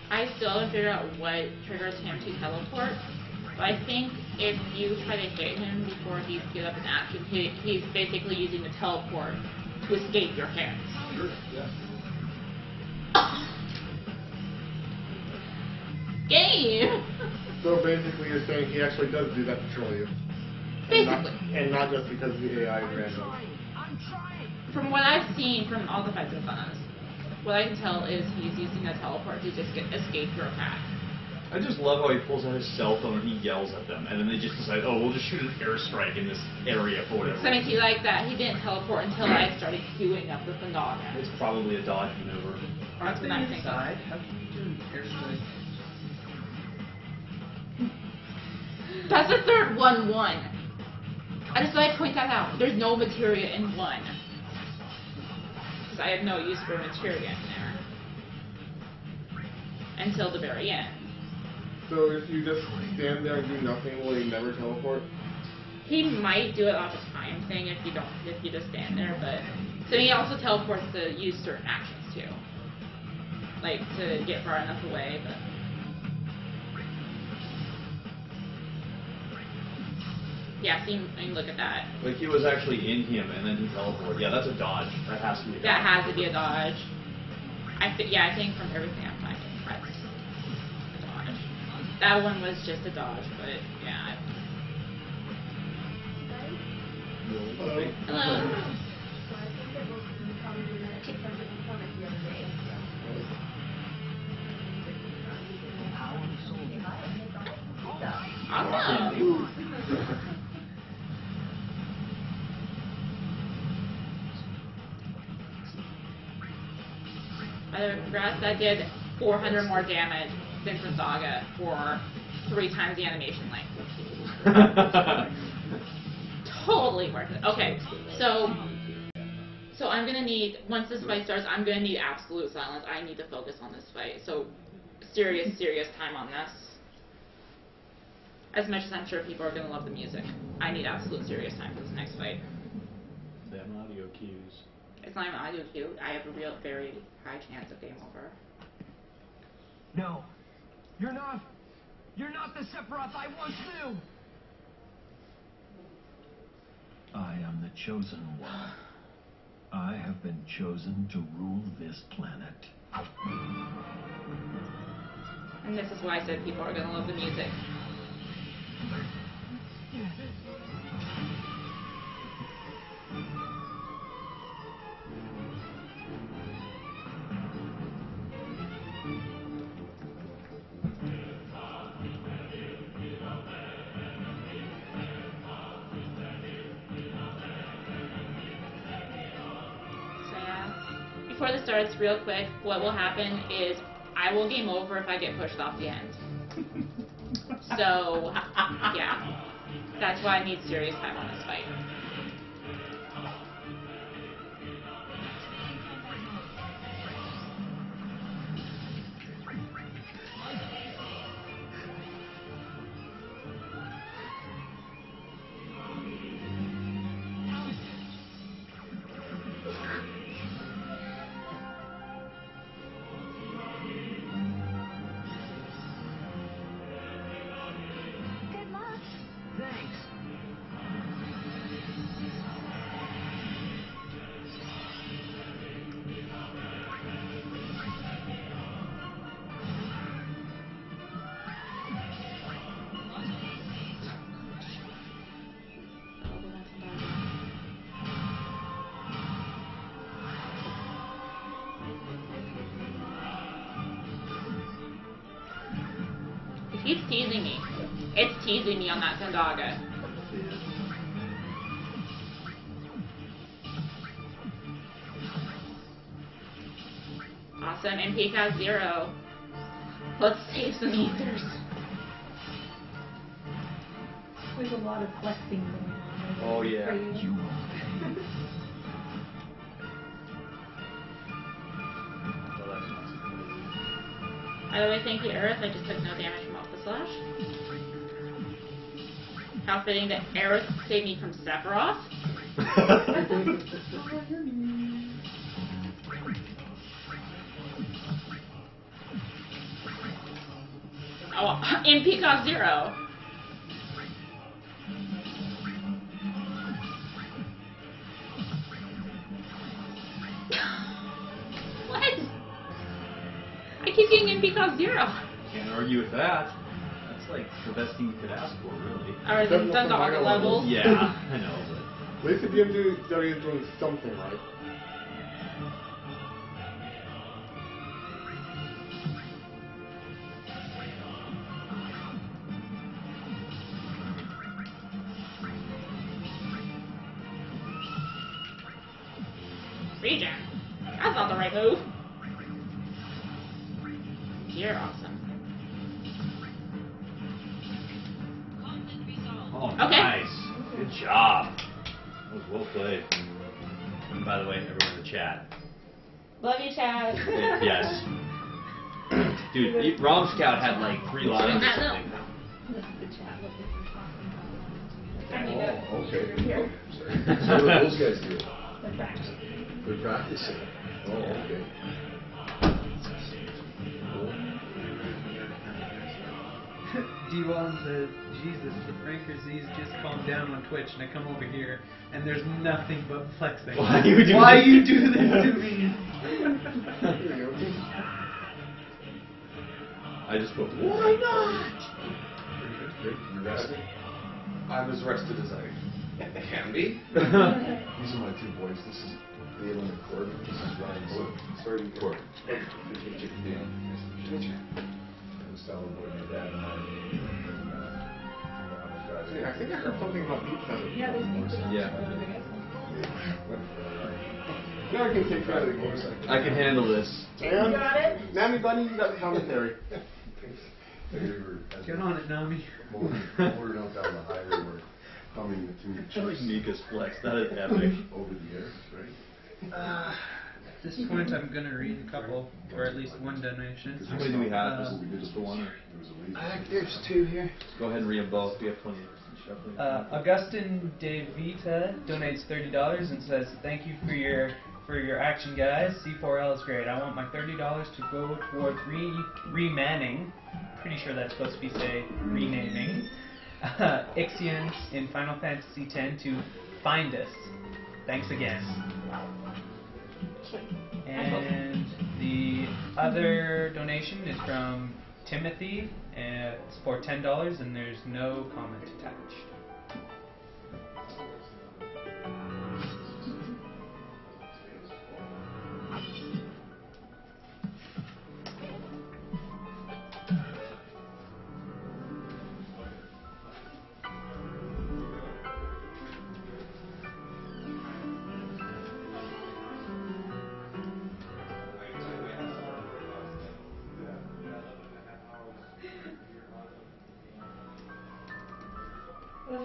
I still haven't figured out what triggers him to teleport, but I think if you try to hit him before he gets up in action, he's basically using the teleport to escape your hands. Sure, yeah. Game! So basically you're saying he actually does do that to troll you. Basically. And not just because the AI is random. From what I've seen from all the fights I've done, what I can tell is he's using the teleport to just escape your attack. I just love how he pulls out his cell phone and he yells at them, and then they just decide, oh, we'll just shoot an airstrike in this area for whatever. So I mean, he like that. He didn't teleport until I started queuing up with the dog. It's probably a dodge maneuver. That's what I'm thinking. Inside, how can you do an airstrike? That's the third 1-1. I just thought I'd point that out. There's no materia in 1. Because I have no use for materia in there. Until the very end. So if you just stand there and do nothing, will he never teleport? He might do it off a time thing if you just stand there, but so he also teleports to use certain actions too. Like to get far enough away, but yeah, see, I mean, look at that. Like he was actually in him and then he teleported. Yeah, that's a dodge. That has to be a dodge. That has to be a dodge. I think from everything I'm finding, that's a dodge. That one was just a dodge, but yeah. Hello. Hello. Awesome. Congrats, that did 400 more damage than the Saga for 3 times the animation length. Totally worth it. Okay, so I'm gonna need, once this fight starts, I'm gonna need absolute silence. I need to focus on this fight. So serious time on this. As much as I'm sure people are gonna love the music, I need absolute serious time for this next fight. Damn audio cues. It's not even audio cue. I have a very high chance of game over. No, you're not. You're not the Sephiroth I once knew! I am the chosen one. I have been chosen to rule this planet. And this is why I said people are going to love the music. Before this starts, real quick, what will happen is I will game over if I get pushed off the end. So, yeah. That's why I need serious time on this fight. He's teasing me. It's teasing me on that Sandaga. Awesome. MP has 0. Let's save some ethers. There's a lot of flexing going on. Oh, yeah. By the way, thank you, Aerith. I just took no damage from off the slash. How fitting that Aerith saved me from Sephiroth. Oh, MP cost 0. What? I keep getting MP cost 0. Can't argue with that. That's like the best thing you could ask for, really. Or the Sandaga levels. Yeah, I know, but... At least the BMW is doing something right. Regen. That's not the right move. You're awesome. Oh, okay. Nice. Good job. That was well played. And by the way, everyone in the chat. Love you, Chad. Yes. Dude, Rom Scout had like 3 lines or something. Oh, okay. So what do those guys do? They're practicing. Oh, okay. D1 says, Jesus, the Franker Z's just calmed down on Twitch, and I come over here, and there's nothing but flexing. Why you do this to me? I just put, why not? Great. You rested? I'm as rested as I can be. These are my 2 boys. This is Galen and Corbin. This is Ryan. Sorry, Corbin. Salad boy, my dad and I. I think I heard something about pizza. Yeah, there's pizza. Yeah. Now I can take credit of the motorcycle. I can handle this. And You got it? Nami Bunny, you got the commentary. Get on it, Nami. Motoring out down the highway, we're coming to I like Mika's flex. That is epic. over the air, right? At this point, I'm going to read a couple, or at least one donation. How many do we have? Just the one? There's 2 here. Go ahead and read them both. We have plenty of shuffling. Augustin De Vita donates $30 and says, "Thank you for your action, guys. C4L is great. I want my $30 to go towards remanning pretty sure that's supposed to be, say, renaming Ixion in Final Fantasy X to Find Us. Thanks again. And the other donation is from Timothy. It's for $10, and there's no comment attached.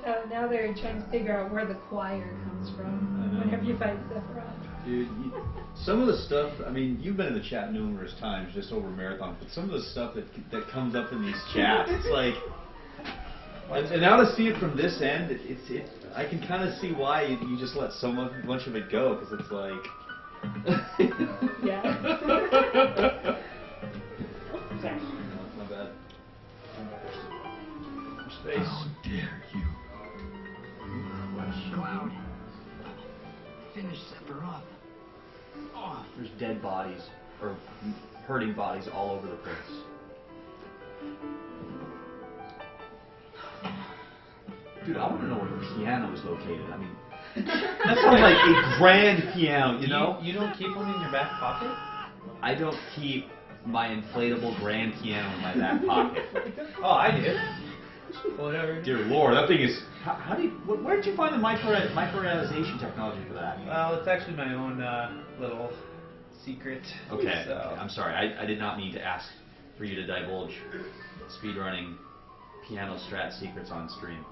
So now they're trying to figure out where the choir comes from whenever you find Sephiroth. Dude, some of the stuff, I mean, you've been in the chat numerous times just over marathon, but some of the stuff that comes up in these chats, it's like, and now to see it from this end, I can kind of see why you just let so much of it go, because it's like, Yeah. Sorry. My bad. Space. How dare you? Cloud. Finish Sephiroth. Oh. There's dead bodies, or hurting bodies all over the place. Dude, I want to know where the piano is located. I mean, that's like a grand piano, you know? You don't keep one in your back pocket? I don't keep my inflatable grand piano in my back pocket. Oh, I do. Whatever. Dear Lord, that thing is. How do you? Where did you find the microrealization technology for that? Well, it's actually my own little secret. Okay, So. I'm sorry. I did not mean to ask for you to divulge speedrunning piano strat secrets on stream.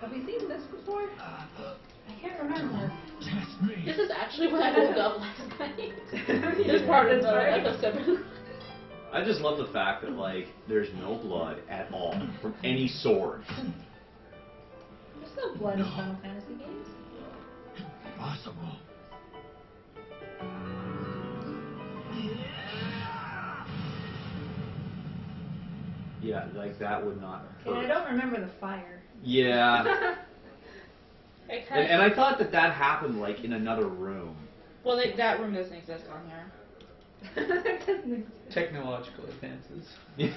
Have we seen this before? I can't remember. This is actually when I woke up last night. This part of the episode. I just love the fact that, like, there's no blood at all from any sword. There's no blood in Final Fantasy games. Impossible. Yeah, like that would not And I hurt. don't remember the fire. Yeah. And I thought that happened, like, in another room. Well, that room doesn't exist on here. Technological advances. We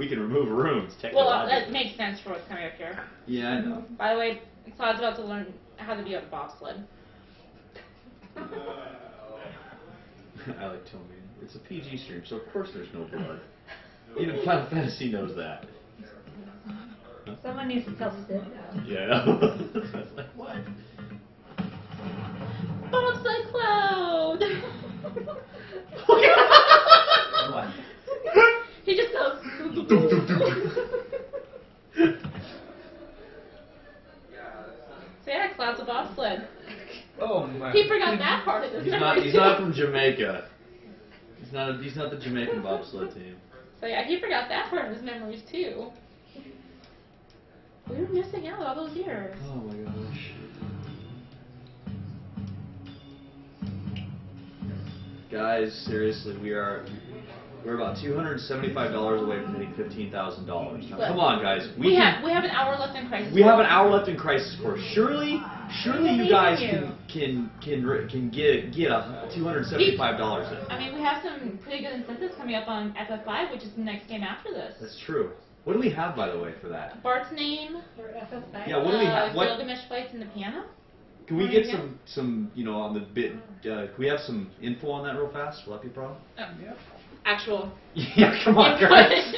can remove rooms, Well, technologically. that makes sense for what's coming up here. Yeah, I know. By the way, Cloud's about to learn how to be on a bobsled. I like Tommy. It's a PG stream, so of course there's no blood. Even Final Fantasy knows that. Someone needs to tell Sid that. Yeah, I know. It's like, what? Bobsled Cloud! What? He just goes. So yeah, Cloud's a bobsled. Oh my. He forgot that part of his memory He's too. not from Jamaica. He's not the Jamaican bobsled team. So yeah, he forgot that part of his memories too. We were missing out all those years. Oh my gosh. Guys, seriously, we're about $275 away from hitting $15,000. Now, come on, guys. We have an hour left in Crisis. We have an hour left in Crisis Core. Surely you guys can get a $275 in. I mean, we have some pretty good incentives coming up on FF5, which is the next game after this. That's true. What do we have, by the way, for that? Bart's name. For FF5? Yeah, what do we have? What? Gilgamesh fights in the piano. Can we get some on the bit? Can we have some info on that real fast? Will that be a problem? Yeah. Actual. Yeah, come on, guys.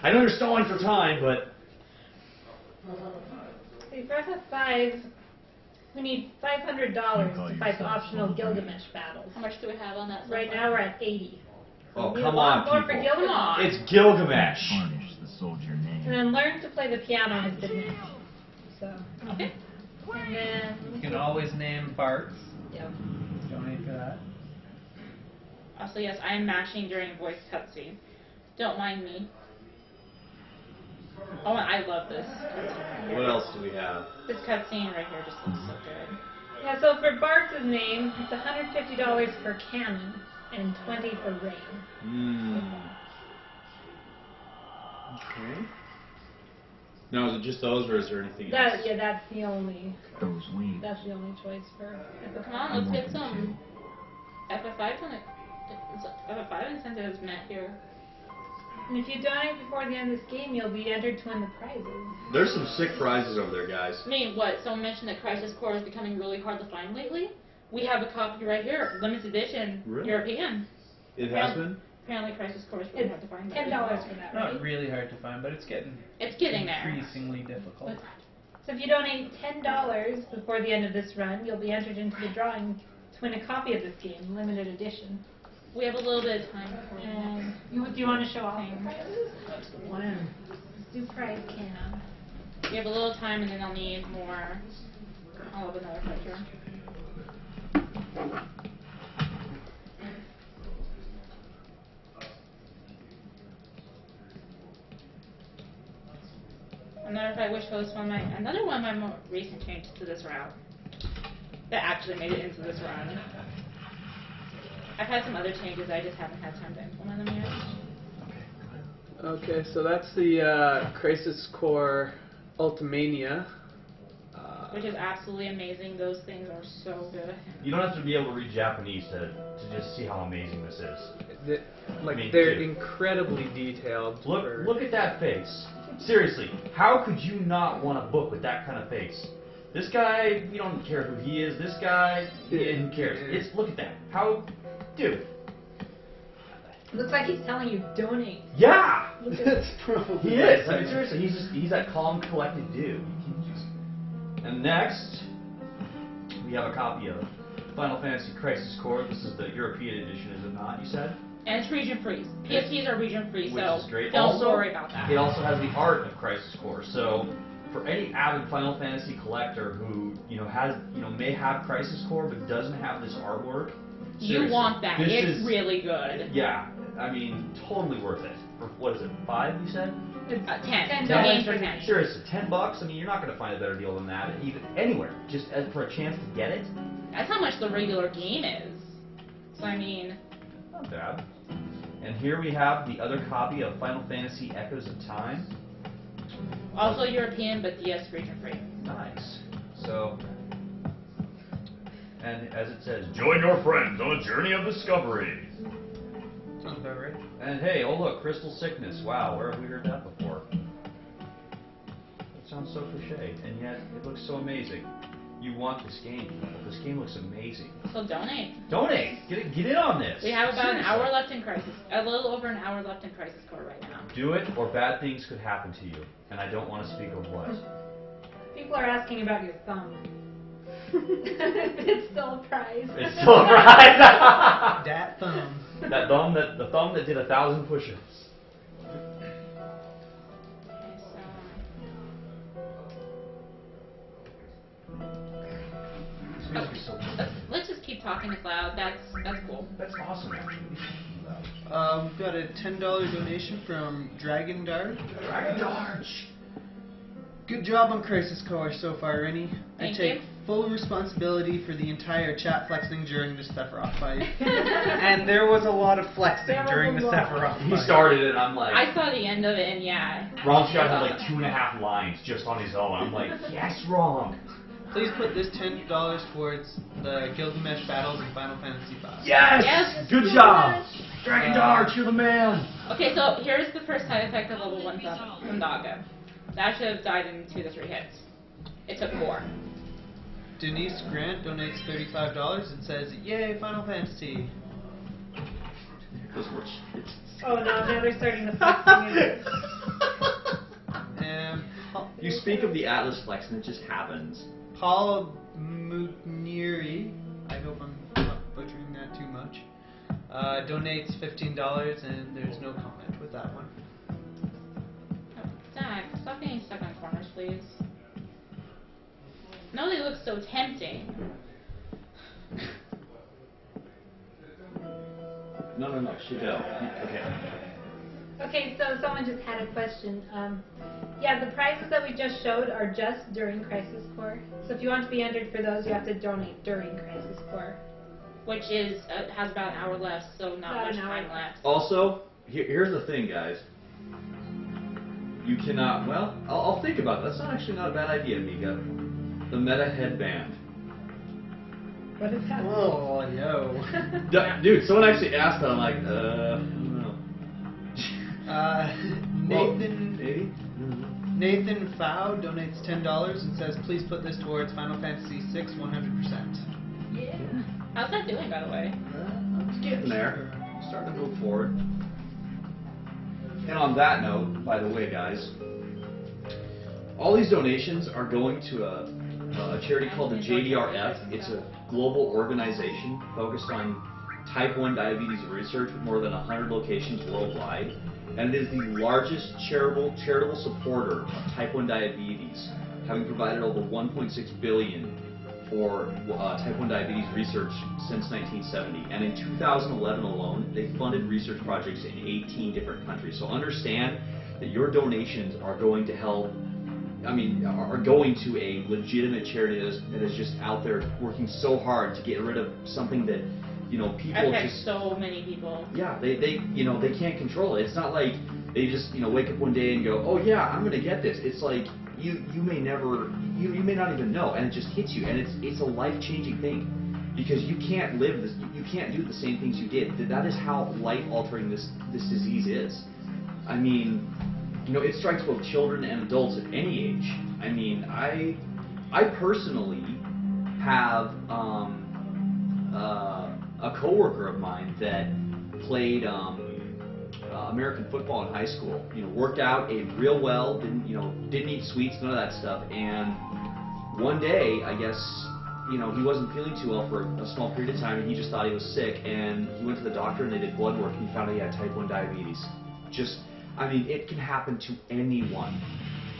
I know you're stalling for time, but. See, for FF5, we need $500 to fight the optional Gilgamesh battles. How much do we have on that? Right now we're at 80. Oh, We need come a lot on, more for people. Gilgamesh. It's Gilgamesh. Tarnish the soldier name. And then learn to play the piano has been missed. So. Okay. And then You can always name Bart's. Yep. Donate for that. Also, yes, I am mashing during voice cutscene. Don't mind me. Oh, and I love this cutscene right here. What else do we have? This cutscene right here just looks so good. Yeah, so for Bart's name, it's $150 for Canon and $20 for Rain. Okay. Now, is it just those, or is there anything else? That's the only. Those wings. That's the only choice for. Come on, let's get some FF5 on it. FF5 incentives met here. And if you donate before the end of this game, you'll be entered to win the prizes. There's some sick prizes over there, guys. I mean, what? Someone mentioned that Crisis Core is becoming really hard to find lately. We have a copy right here, limited edition, Really? European. It has been? Apparently, Crisis Core is really hard to find. $10 for that, right? Not really hard to find, but it's getting there. Increasingly difficult. So if you donate $10 before the end of this run, you'll be entered into the drawing to win a copy of this game, limited edition. We have a little bit of time before And do you want to show off the prizes? That's the plan. Let's do prize cam. We have a little time, and then I'll need more. I'll have another picture. Another one of my more recent changes to this route that actually made it into this run. I've had some other changes, I just haven't had time to implement them yet. Okay, so that's the Crisis Core Ultimania. Which is absolutely amazing. Those things are so good. You don't have to be able to read Japanese to just see how amazing this is. They're incredibly detailed. Look at that face. Seriously, how could you not want a book with that kind of face? This guy, you don't care who he is. This guy, who cares? Look at that. How, dude. Looks like he's telling you donate. Yeah. That's probably. He is. I mean, seriously, he's that calm, collected dude. And next, we have a copy of Final Fantasy Crisis Core. This is the European edition, is it not? You said. And it's region free. PSPs are region free, Which so is great. don't worry about that. It also has the art of Crisis Core. So for any avid Final Fantasy collector who may have Crisis Core but doesn't have this artwork, you want that. It's really good. Yeah, I mean, totally worth it. For what is it? 5? You said? 10. $10 for 10. Seriously, $10. I mean, you're not going to find a better deal than that, even anywhere. Just for a chance to get it. That's how much the regular game is. So I mean, not bad. And here we have the other copy of Final Fantasy Echoes of Time. Also European, but DS region free. Nice. So, and as it says, join your friends on a journey of discovery. Sounds about right. And hey, oh look, Crystal Sickness. Wow, where have we heard that before? That sounds so cliche, and yet it looks so amazing. You want this game. This game looks amazing. So donate. Donate! Get in on this! We have about an hour left in Crisis. A little over an hour left in Crisis Core right now. Do it, or bad things could happen to you. And I don't want to speak of what. People are asking about your thumb. It's still a prize. It's still a prize! That thumb. The thumb that did 1,000 push-ups. Let's just keep talking as loud. That's cool. That's awesome, actually. We've got a $10 donation from Dragon Dart. Dragon Dart! Good job on Crisis Core so far, Rennie. I Thank take you. full responsibility for the entire chat flexing during the Sephiroth fight. And there was a lot of flexing during the Sephiroth fight. He started it, and I'm like... I saw the end of it, and yeah. Ron-Shot had like 2.5 lines just on his own. I'm like, yes, Ron! Please put this $10 towards the Gilgamesh battles in Final Fantasy V. Yes! Good job! Dragon Dart, you're the man! Okay, so here's the first side effect of level 1 Thundaga. That should have died in 2 to 3 hits. It took 4. Denise Grant donates $35 and says, "Yay, Final Fantasy!" Oh no, now they're starting to flex And you speak of the Atlas Flex and it just happens. Paul Mutniri, I hope I'm not butchering that too much, donates $15 and there's no comment with that one. Zach, stop getting stuck on corners, please. No, they look so tempting. No. Shit. Okay. Okay, so someone just had a question. Yeah, the prizes that we just showed are just during Crisis Core. So if you want to be entered for those, you have to donate during Crisis Core. Which is has about an hour left, so not About much an hour time left. Also, here's the thing, guys. You cannot. Well, I'll think about that. That's not a bad idea, Mika. The meta headband. What is that? Oh, yo. Dude, someone actually asked that. I'm like, I don't know. Nathan Fow donates $10 and says, please put this towards Final Fantasy VI 100%. Yeah. How's that doing, by the way? It's getting there. Starting to move forward. And on that note, by the way, guys, all these donations are going to a charity called the JDRF. It's a global organization focused on type 1 diabetes research with more than 100 locations worldwide. And it is the largest charitable supporter of type 1 diabetes, having provided over $1.6 billion for type 1 diabetes research since 1970. And in 2011 alone, they funded research projects in 18 different countries. So understand that your donations are going to help, are going to a legitimate charity that is just out there working so hard to get rid of something that, people I've just... so many people. Yeah, they can't control it. It's not like they just, wake up one day and go, oh yeah, I'm going to get this. It's like, you may not even know, and it just hits you, and it's a life-changing thing, because you can't live this, you can't do the same things you did. That is how life-altering this disease is. It strikes both children and adults at any age. I personally have a coworker of mine that played American football in high school. Worked out, ate real well, didn't eat sweets, none of that stuff. And one day, I guess, he wasn't feeling too well for a small period of time, and he just thought he was sick. And he went to the doctor, and they did blood work, and he found out he had type 1 diabetes. It can happen to anyone.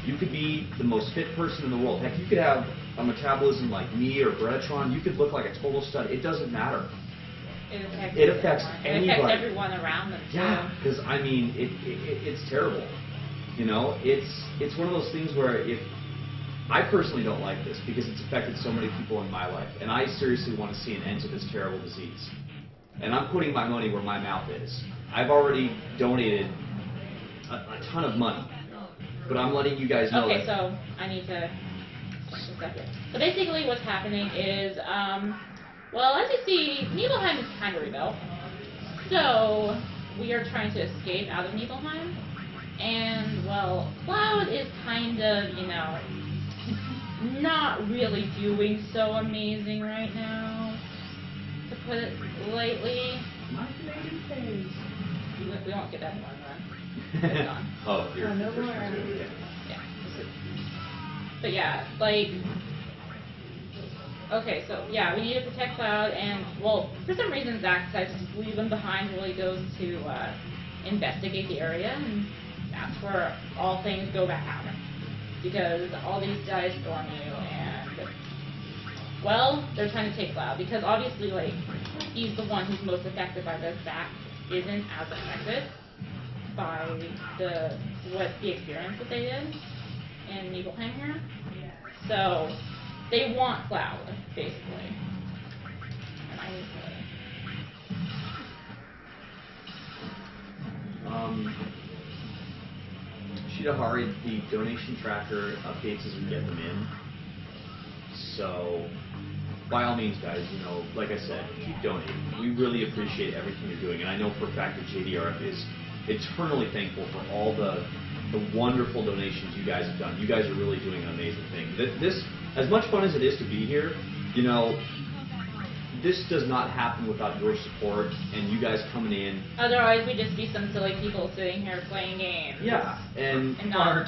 You could be the most fit person in the world. Heck, you could have a metabolism like me or Bretron. You could look like a total stud. It doesn't matter. It affects anybody. It affects everyone around them. Yeah, because it's terrible. It's one of those things where if I personally don't like this because it's affected so many people in my life, and I seriously want to see an end to this terrible disease. And I'm putting my money where my mouth is. I've already donated a ton of money, but I'm letting you guys know. Okay, so I need to. So basically, what's happening is. As you see, Nibelheim is kind of rebuilt. So, we are trying to escape out of Nibelheim. And, Cloud is kind of, not really doing so amazing right now, to put it lightly. We won't get that in one run. It's gone. Oh, you're no more. Yeah. But yeah, okay, so yeah, we need to protect Cloud, and for some reason Zack decides to leave him behind while he goes to investigate the area, and that's where all things go bad. Because all these guys storm you, and they're trying to take Cloud, because obviously he's the one who's most affected by this. Zack isn't as affected by the experience that they did in Nibelheim here. So they want Cloud, basically. And I need Shidahari, the donation tracker updates as we get them in. So, by all means, guys, like I said, keep donating. We really appreciate everything you're doing, and I know for a fact that JDRF is eternally thankful for all the wonderful donations you guys have done. You guys are really doing an amazing thing. This, as much fun as it is to be here, this does not happen without your support and you guys coming in. Otherwise, we'd just be some silly people sitting here playing games. Yeah, and not